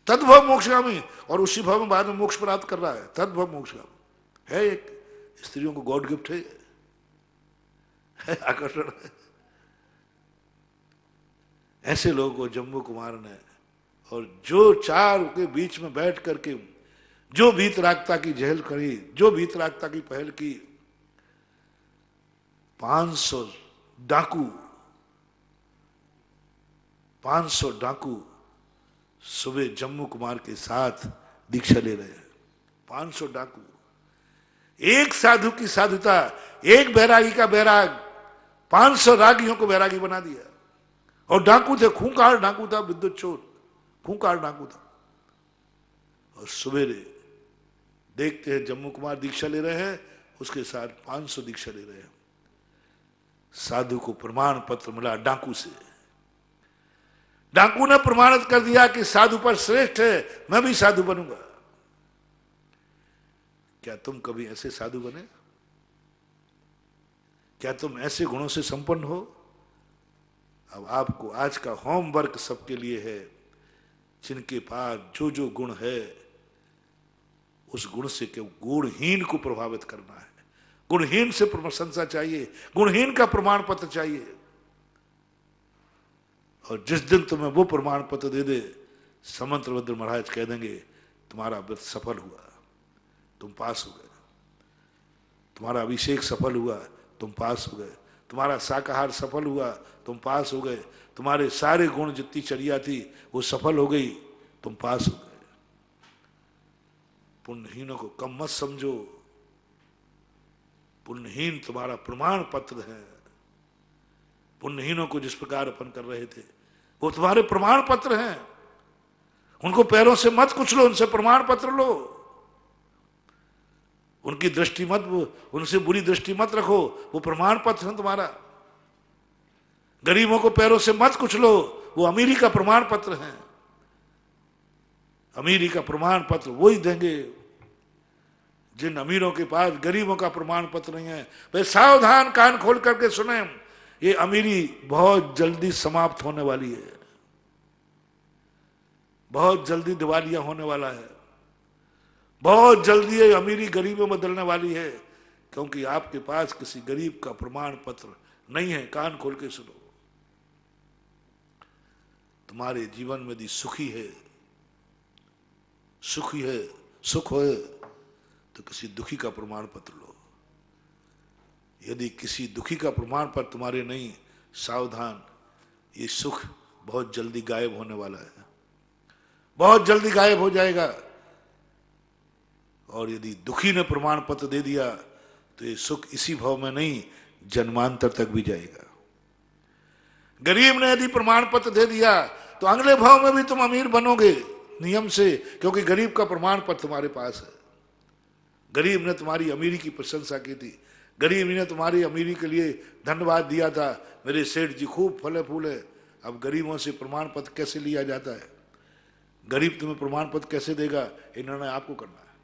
तद्भव मोक्षगामी, और उसी भाव में बाद में मोक्ष प्राप्त कर रहा है। तद्भव मोक्षगामी है एक, स्त्रियों को गॉड गिफ्ट है आकर्षण है। ऐसे लोगों को जम्मू कुमार ने, और जो 4 के बीच में बैठ करके जो वीतरागता की जहल करी, जो वीतरागता की पहल की, 500 डाकू सुबह जम्मू कुमार के साथ दीक्षा ले रहे हैं। 500 डाकू, एक साधु की साधुता, एक बैरागी का बैराग, 500 रागियों को बैरागी बना दिया। और डाकू थे, खूंखार डाकू था, विद्युत चोर खूंखार डाकू था। और सवेरे देखते हैं जम्मू कुमार दीक्षा ले रहे हैं, उसके साथ 500 दीक्षा ले रहे हैं। साधु को प्रमाण पत्र मिला डाकू से। डाकू ने प्रमाणित कर दिया कि साधु पर श्रेष्ठ है, मैं भी साधु बनूंगा। क्या तुम कभी ऐसे साधु बने? क्या तुम ऐसे गुणों से संपन्न हो? अब आपको आज का होमवर्क सबके लिए है, जिनके पास जो जो गुण है उस गुण से क्यों गुणहीन को प्रभावित करना है। गुणहीन से प्रशंसा चाहिए, गुणहीन का प्रमाण पत्र चाहिए। और जिस दिन तुम्हें वो प्रमाण पत्र दे दे, समंतभद्र महाराज कह देंगे तुम्हारा व्रत सफल हुआ, तुम पास हो गए, तुम्हारा अभिषेक सफल हुआ, तुम पास हो गए, तुम्हारा शाकाहार सफल हुआ, तुम पास हो गए, तुम्हारे सारे गुण जितनी चर्या थी वो सफल हो गई, तुम पास हो गए। पुण्यहीनों को कम मत समझो। पुण्यहीन तुम्हारा प्रमाण पत्र है। पुण्यहीनों को जिस प्रकार अपन कर रहे थे वो तुम्हारे प्रमाण पत्र हैं। उनको पैरों से मत कुचलो, उनसे प्रमाण पत्र लो। उनकी दृष्टि मत, उनसे बुरी दृष्टि मत रखो, वो प्रमाण पत्र है तुम्हारा। गरीबों को पैरों से मत कुचलो, वो अमीरी का प्रमाण पत्र है। अमीरी का प्रमाण पत्र वही देंगे जिन अमीरों के पास गरीबों का प्रमाण पत्र नहीं है। भाई सावधान, कान खोल करके सुने, ये अमीरी बहुत जल्दी समाप्त होने वाली है। बहुत जल्दी दिवालिया होने वाला है। बहुत जल्दी ये अमीरी गरीबी में बदलने वाली है, क्योंकि आपके पास किसी गरीब का प्रमाण पत्र नहीं है। कान खोल के सुनो। तुम्हारे जीवन में यदि सुखी है, सुख है तो किसी दुखी का प्रमाण पत्र लो। यदि किसी दुखी का प्रमाण पत्र तुम्हारे नहीं, सावधान, ये सुख बहुत जल्दी गायब होने वाला है, बहुत जल्दी गायब हो जाएगा। और यदि दुखी ने प्रमाण पत्र दे दिया तो ये सुख इसी भाव में नहीं, जन्मांतर तक भी जाएगा। गरीब ने यदि प्रमाण पत्र दे दिया तो अगले भाव में भी तुम अमीर बनोगे नियम से, क्योंकि गरीब का प्रमाण पत्र तुम्हारे पास है। गरीब ने तुम्हारी अमीरी की प्रशंसा की थी। गरीब ने तुम्हारी अमीरी के लिए धन्यवाद दिया था, मेरे सेठ जी खूब फले फूले। अब गरीबों से प्रमाण पत्र कैसे लिया जाता है? गरीब तुम्हें प्रमाण पत्र कैसे देगा? इन्होंने आपको करना है।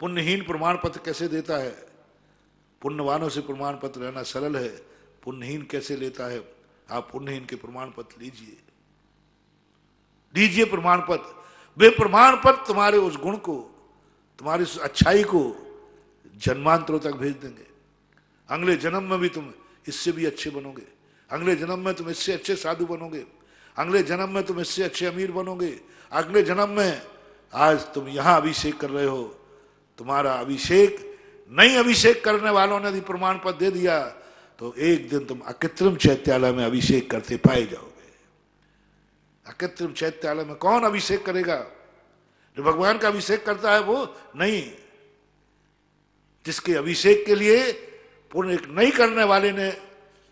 पुण्यहीन प्रमाण पत्र कैसे देता है? पुण्यवानों से प्रमाण पत्र लेना सरल है, पुण्यहीन कैसे लेता है? आप पुण्यहीन के प्रमाण पत्र लीजिए, दीजिए प्रमाण पत्र। वे प्रमाण पत्र तुम्हारे उस गुण को, तुम्हारी उस अच्छाई को जन्मांतरों तक भेज देंगे। अगले जन्म में भी तुम इससे भी अच्छे बनोगे। अगले जन्म में तुम इससे अच्छे साधु बनोगे। अगले जन्म में तुम इससे अच्छे अमीर बनोगे। अगले जन्म में, आज तुम यहां अभिषेक कर रहे हो, तुम्हारा अभिषेक नई अभिषेक करने वालों ने यदि प्रमाण पत्र दे दिया तो एक दिन तुम अकृत्रिम चैत्यालय में अभिषेक करते पाए जाओगे। अकृत्रिम चैत्यालय में कौन अभिषेक करेगा? जो भगवान का अभिषेक करता है वो नहीं, जिसके अभिषेक के लिए पुण्य एक नहीं करने वाले ने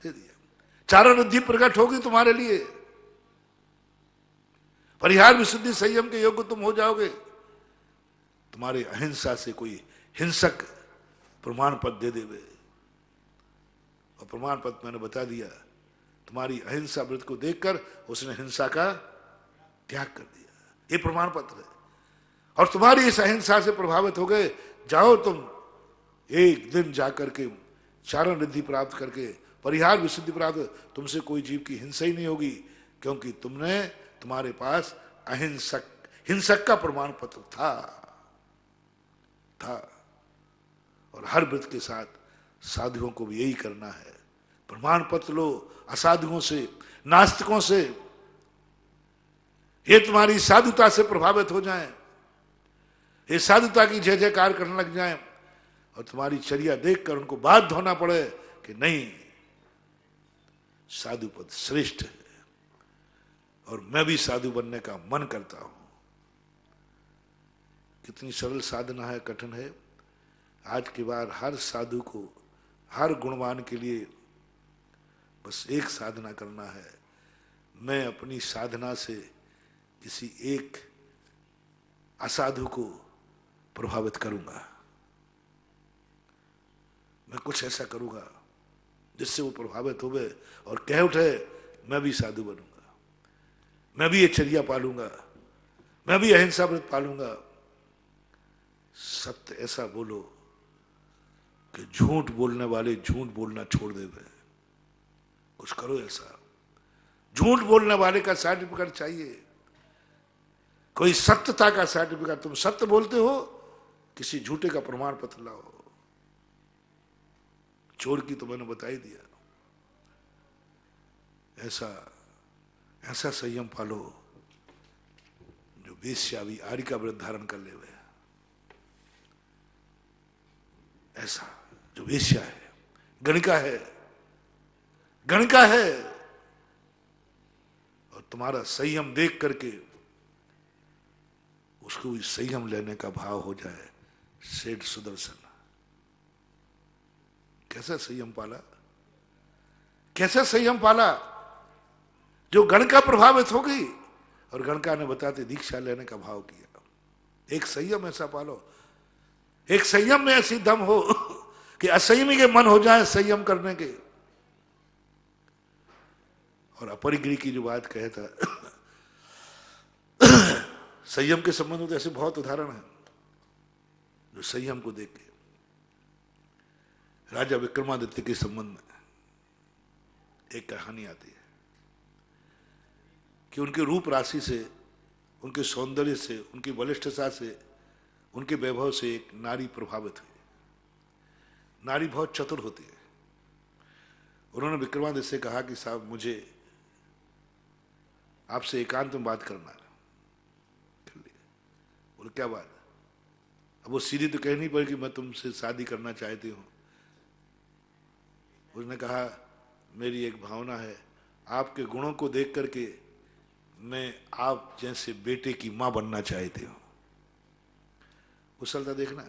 दे दिया। चारों रिद्धि प्रकट होगी तुम्हारे लिए। परिहार विशुद्धि संयम के योग्य तुम हो जाओगे। तुम्हारे अहिंसा से कोई हिंसक प्रमाण पत्र दे देवे, और प्रमाण पत्र मैंने बता दिया, तुम्हारी अहिंसा व्रत को देखकर उसने हिंसा का त्याग कर दिया, ये प्रमाण पत्र है। और तुम्हारी इस अहिंसा से प्रभावित हो गए, जाओ तुम एक दिन जाकर के चारण रिद्धि प्राप्त करके परिहार विशुद्धि प्राप्त, तुमसे कोई जीव की हिंसा ही नहीं होगी, क्योंकि तुम्हारे पास हिंसक का प्रमाण पत्र था। और हर व्रत के साथ साधुओं को भी यही करना है। प्रमाण पत्र लो असाधुओं से, नास्तिकों से, ये तुम्हारी साधुता से प्रभावित हो जाएं, ये साधुता की जय जयकार करने लग जाएं, और तुम्हारी चर्या देखकर उनको बाध्य होना पड़े कि नहीं, साधु पद श्रेष्ठ है और मैं भी साधु बनने का मन करता हूं। कितनी सरल साधना है, कठिन है। आज के बाद हर साधु को, हर गुणवान के लिए बस एक साधना करना है, मैं अपनी साधना से किसी एक असाधु को प्रभावित करूंगा। मैं कुछ ऐसा करूंगा जिससे वो प्रभावित होवे और कह उठे मैं भी साधु बनूंगा, मैं भी ये चर्या पालूंगा, मैं भी अहिंसा व्रत पालूंगा। सत्य ऐसा बोलो कि झूठ बोलने वाले झूठ बोलना छोड़ देवे। कुछ करो ऐसा, झूठ बोलने वाले का सर्टिफिकेट चाहिए, कोई सत्यता का सर्टिफिकेट। तुम सत्य बोलते हो, किसी झूठे का प्रमाण पत्र लाओ। चोर की तो मैंने बता ही दिया। ऐसा संयम पालो जो वेश्या भी आर्य का व्रत धारण कर ले। ऐसा जो वेश्या है, गणिका है, गणिका है, और तुम्हारा संयम देख करके उसको भी संयम लेने का भाव हो जाए। सेठ सुदर्शन कैसे संयम पाला, कैसे संयम पाला? जो गणका प्रभावित हो गई और गणका ने बताते दीक्षा लेने का भाव किया। एक संयम ऐसा पालो, एक संयम में ऐसी दम हो कि असंयमी के मन हो जाए संयम करने के। और अपरिग्रही की जो बात कहता संयम के संबंध में तो ऐसे बहुत उदाहरण हैं जो संयम को देख के। राजा विक्रमादित्य के संबंध में एक कहानी आती है कि उनके रूप राशि से, उनके सौंदर्य से, उनकी बलिष्ठता से, उनके वैभव से एक नारी प्रभावित हुई। नारी बहुत चतुर होती है। उन्होंने विक्रमादित्य से कहा कि साहब मुझे आपसे एकांत में बात करना है। बोले क्या बात? अब वो सीधी तो कह नहीं पड़ी कि मैं तुमसे शादी करना चाहती हूं। उसने कहा मेरी एक भावना है, आपके गुणों को देख करके मैं आप जैसे बेटे की मां बनना चाहती हूं। कुशलता देखना,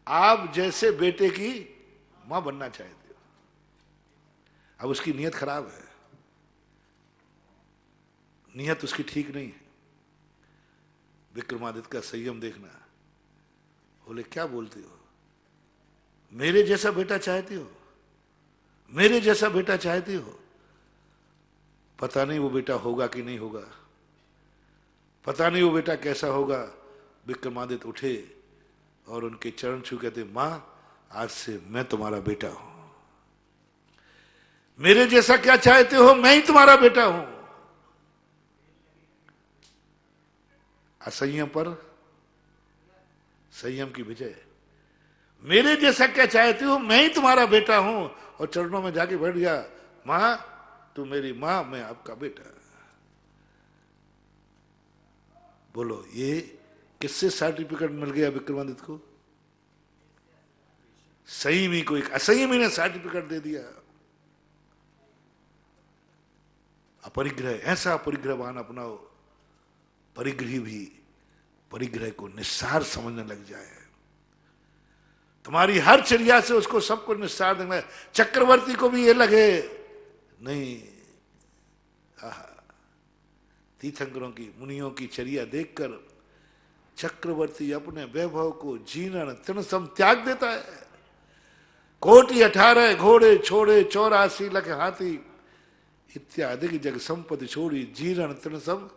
आप जैसे बेटे की मां बनना चाहती हो। अब उसकी नीयत खराब है, नीयत उसकी ठीक नहीं है। विक्रमादित्य का संयम देखना। बोले क्या बोलती हो, मेरे जैसा बेटा चाहती हो, मेरे जैसा बेटा चाहती हो? पता नहीं वो बेटा होगा कि नहीं होगा, पता नहीं वो बेटा कैसा होगा। विक्रमादित्य उठे और उनके चरण छू कहते मां आज से मैं तुम्हारा बेटा हूं। मेरे जैसा क्या चाहते हो, मैं ही तुम्हारा बेटा हूं। असंयम पर संयम की विजय। मेरे जैसा क्या चाहते हो, मैं ही तुम्हारा बेटा हूं। और चरणों में जाके बैठ गया, मां तू मेरी मां, मैं आपका बेटा। बोलो ये किससे सर्टिफिकेट मिल गया विक्रमादित्य को? संयमी को एक असंयमी ने सर्टिफिकेट दे दिया। अपरिग्रह, ऐसा अपरिग्रहवान अपनाओ, परिग्रही भी परिग्रह को निस्सार समझने लग जाए। तुम्हारी हर चर्या से उसको सबको निस्सार देना है। चक्रवर्ती को भी ये लगे नहीं, तीर्थंकरों की, मुनियों की चर्या देखकर चक्रवर्ती अपने वैभव को जीर्ण तृणसम त्याग देता है। कोटि 18 घोड़े छोड़े 84 लाख हाथी इत्यादि की जग संपत्ति छोड़ी जीर्ण तृणसम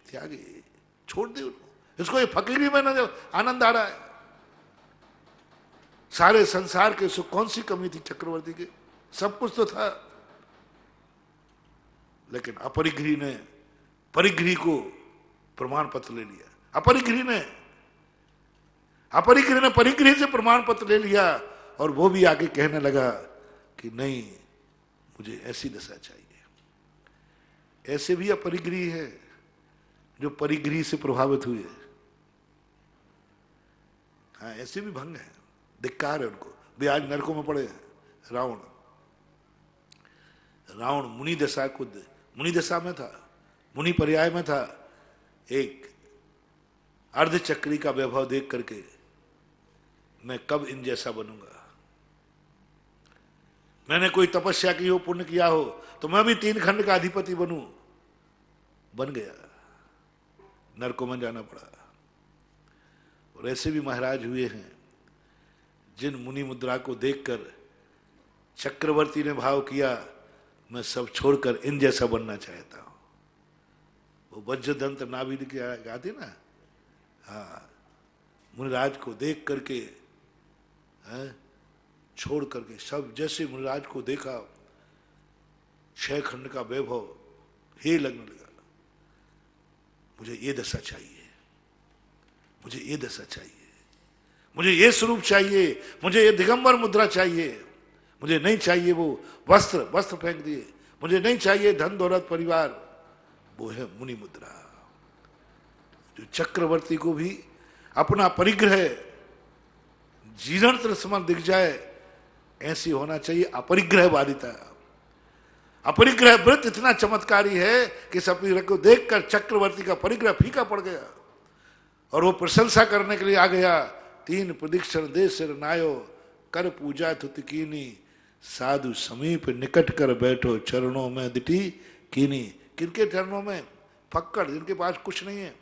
त्यागे। छोड़ दे उनको। इसको ये फकीरी में ना जो आनंद आ रहा है। सारे संसार के सुख, कौन सी कमी थी चक्रवर्ती के? सब कुछ तो था। लेकिन अपरिग्रही ने परिग्रही को प्रमाण पत्र ले लिया। अपरिग्रही ने परिग्रही से प्रमाण पत्र ले लिया और वो भी आगे कहने लगा कि नहीं मुझे ऐसी दशा चाहिए। ऐसे भी अपरिग्रही है जो परिग्रही से प्रभावित हुए। हाँ ऐसे भी भंग है, धिक्कार है उनको भी। आज नरकों में पड़े हैं। रावण मुनि दशा में था, मुनि पर्याय में था। एक अर्धचक्री का वैभव देख करके मैं कब इन जैसा बनूंगा, मैंने कोई तपस्या की हो, पुण्य किया हो तो मैं भी 3 खंड का अधिपति बनूं। बन गया, नरकों में जाना पड़ा। और ऐसे भी महाराज हुए हैं जिन मुनि मुद्रा को देखकर चक्रवर्ती ने भाव किया मैं सब छोड़कर इन जैसा बनना चाहता हूं। वो वज्रदंत नाभिद की आती ना, हाँ, मुनिराज को देख करके छोड़ करके सब, जैसे मुनिराज को देखा 6 खंड का वैभव हे लगने लगा। मुझे ये दशा चाहिए, मुझे ये दशा चाहिए, मुझे ये स्वरूप चाहिए, मुझे ये दिगंबर मुद्रा चाहिए। मुझे नहीं चाहिए वो वस्त्र फेंक दिए। मुझे नहीं चाहिए धन दौलत परिवार, वो है मुनि मुद्रा। जो चक्रवर्ती को भी अपना परिग्रह जीर्ण तृष्ण दिख जाए, ऐसी होना चाहिए अपरिग्रहवादिता। अपरिग्रह व्रत इतना चमत्कारी है कि सपीर को देखकर चक्रवर्ती का परिग्रह फीका पड़ गया। और वो प्रशंसा करने के लिए आ गया। 3 प्रदक्षिण दे सिर नायो, कर पूजा तुत कीनी, साधु समीप निकट कर बैठो, चरणों में दिटी कीनी। किनके चरणों में? फक्कड़, जिनके पास कुछ नहीं है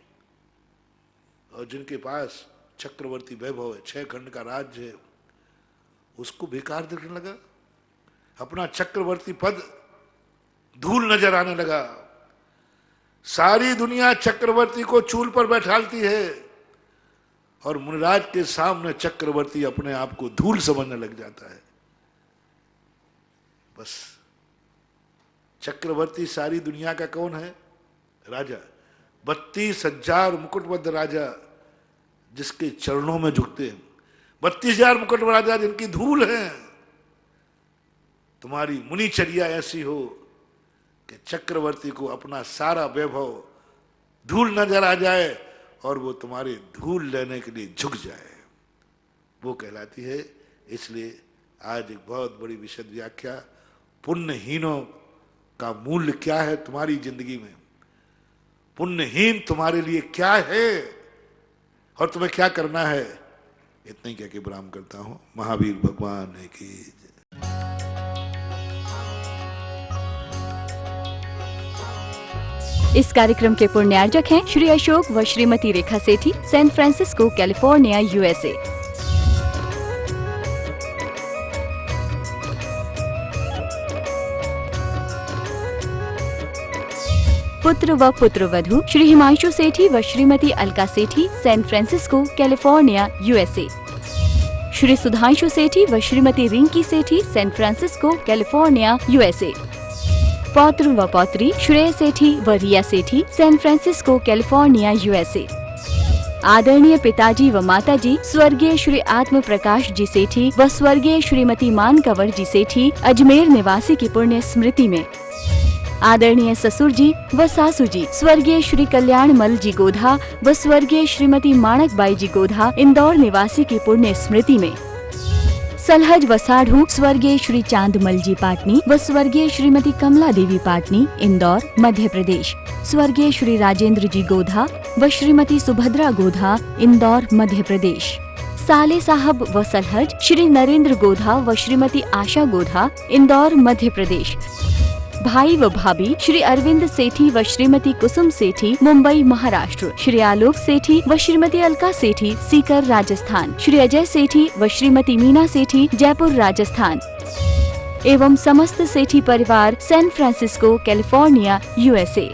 और जिनके पास चक्रवर्ती वैभव है, 6 खंड का राज्य है, उसको बेकार दिखने लगा। अपना चक्रवर्ती पद धूल नजर आने लगा। सारी दुनिया चक्रवर्ती को चूल पर बैठालती है और मुनिराज के सामने चक्रवर्ती अपने आप को धूल समझने लग जाता है। बस चक्रवर्ती सारी दुनिया का कौन है? राजा। 32,000 मुकुटबद्ध राजा जिसके चरणों में झुकते हैं, 32,000 मुकुटबद्ध राजा जिनकी धूल है। तुम्हारी मुनिचर्या ऐसी हो कि चक्रवर्ती को अपना सारा वैभव धूल नजर आ जाए और वो तुम्हारी धूल लेने के लिए झुक जाए, वो कहलाती है। इसलिए आज एक बहुत बड़ी विशद व्याख्या, पुण्यहीनों का मूल्य क्या है तुम्हारी जिंदगी में, पुण्यहीन तुम्हारे लिए क्या है और तुम्हें क्या करना है, इतना ही कह के विराम करता हूं। महावीर भगवान की जय। इस कार्यक्रम के पुण्यार्जक हैं श्री अशोक व Shrimati Rekha Sethi, San Francisco, California, USA। पुत्र व पुत्रवधू श्री हिमांशु सेठी व Shrimati Alka Sethi, San Francisco, California, USA। Shri Sudhanshu Sethi व Shrimati Rinki Sethi, San Francisco, California, USA। पौत्र व पौत्री श्रेय सेठी व Riya Sethi, San Francisco, California, USA। आदरणीय पिताजी व माताजी स्वर्गीय श्री आत्म प्रकाश जी सेठी व स्वर्गीय श्रीमती मान कंवर जी सेठी, अजमेर निवासी की पुण्य स्मृति में। आदरणीय ससुर जी व सासू जी स्वर्गीय श्री कल्याण मल जी गोधा व स्वर्गीय श्रीमती माणक बाई जी गोधा, इंदौर निवासी की पुण्य स्मृति में। सलहज व साढ़ू स्वर्गीय श्री चांदमल जी पाटनी व स्वर्गीय श्रीमती कमला देवी पाटनी, इंदौर, मध्य प्रदेश। स्वर्गीय श्री राजेंद्र जी गोधा व श्रीमती सुभद्रा गोधा, इंदौर, मध्य प्रदेश। साले साहब व सलहज श्री नरेंद्र गोधा व श्रीमती आशा गोधा, इंदौर, मध्य प्रदेश। भाई व भाभी श्री अरविंद सेठी व श्रीमती कुसुम सेठी, मुंबई, महाराष्ट्र। श्री आलोक सेठी व श्रीमती अलका सेठी, सीकर, राजस्थान। श्री अजय सेठी व श्रीमती मीना सेठी, जयपुर, राजस्थान। एवं समस्त सेठी परिवार, सैन फ्रांसिस्को, कैलिफोर्निया, USA।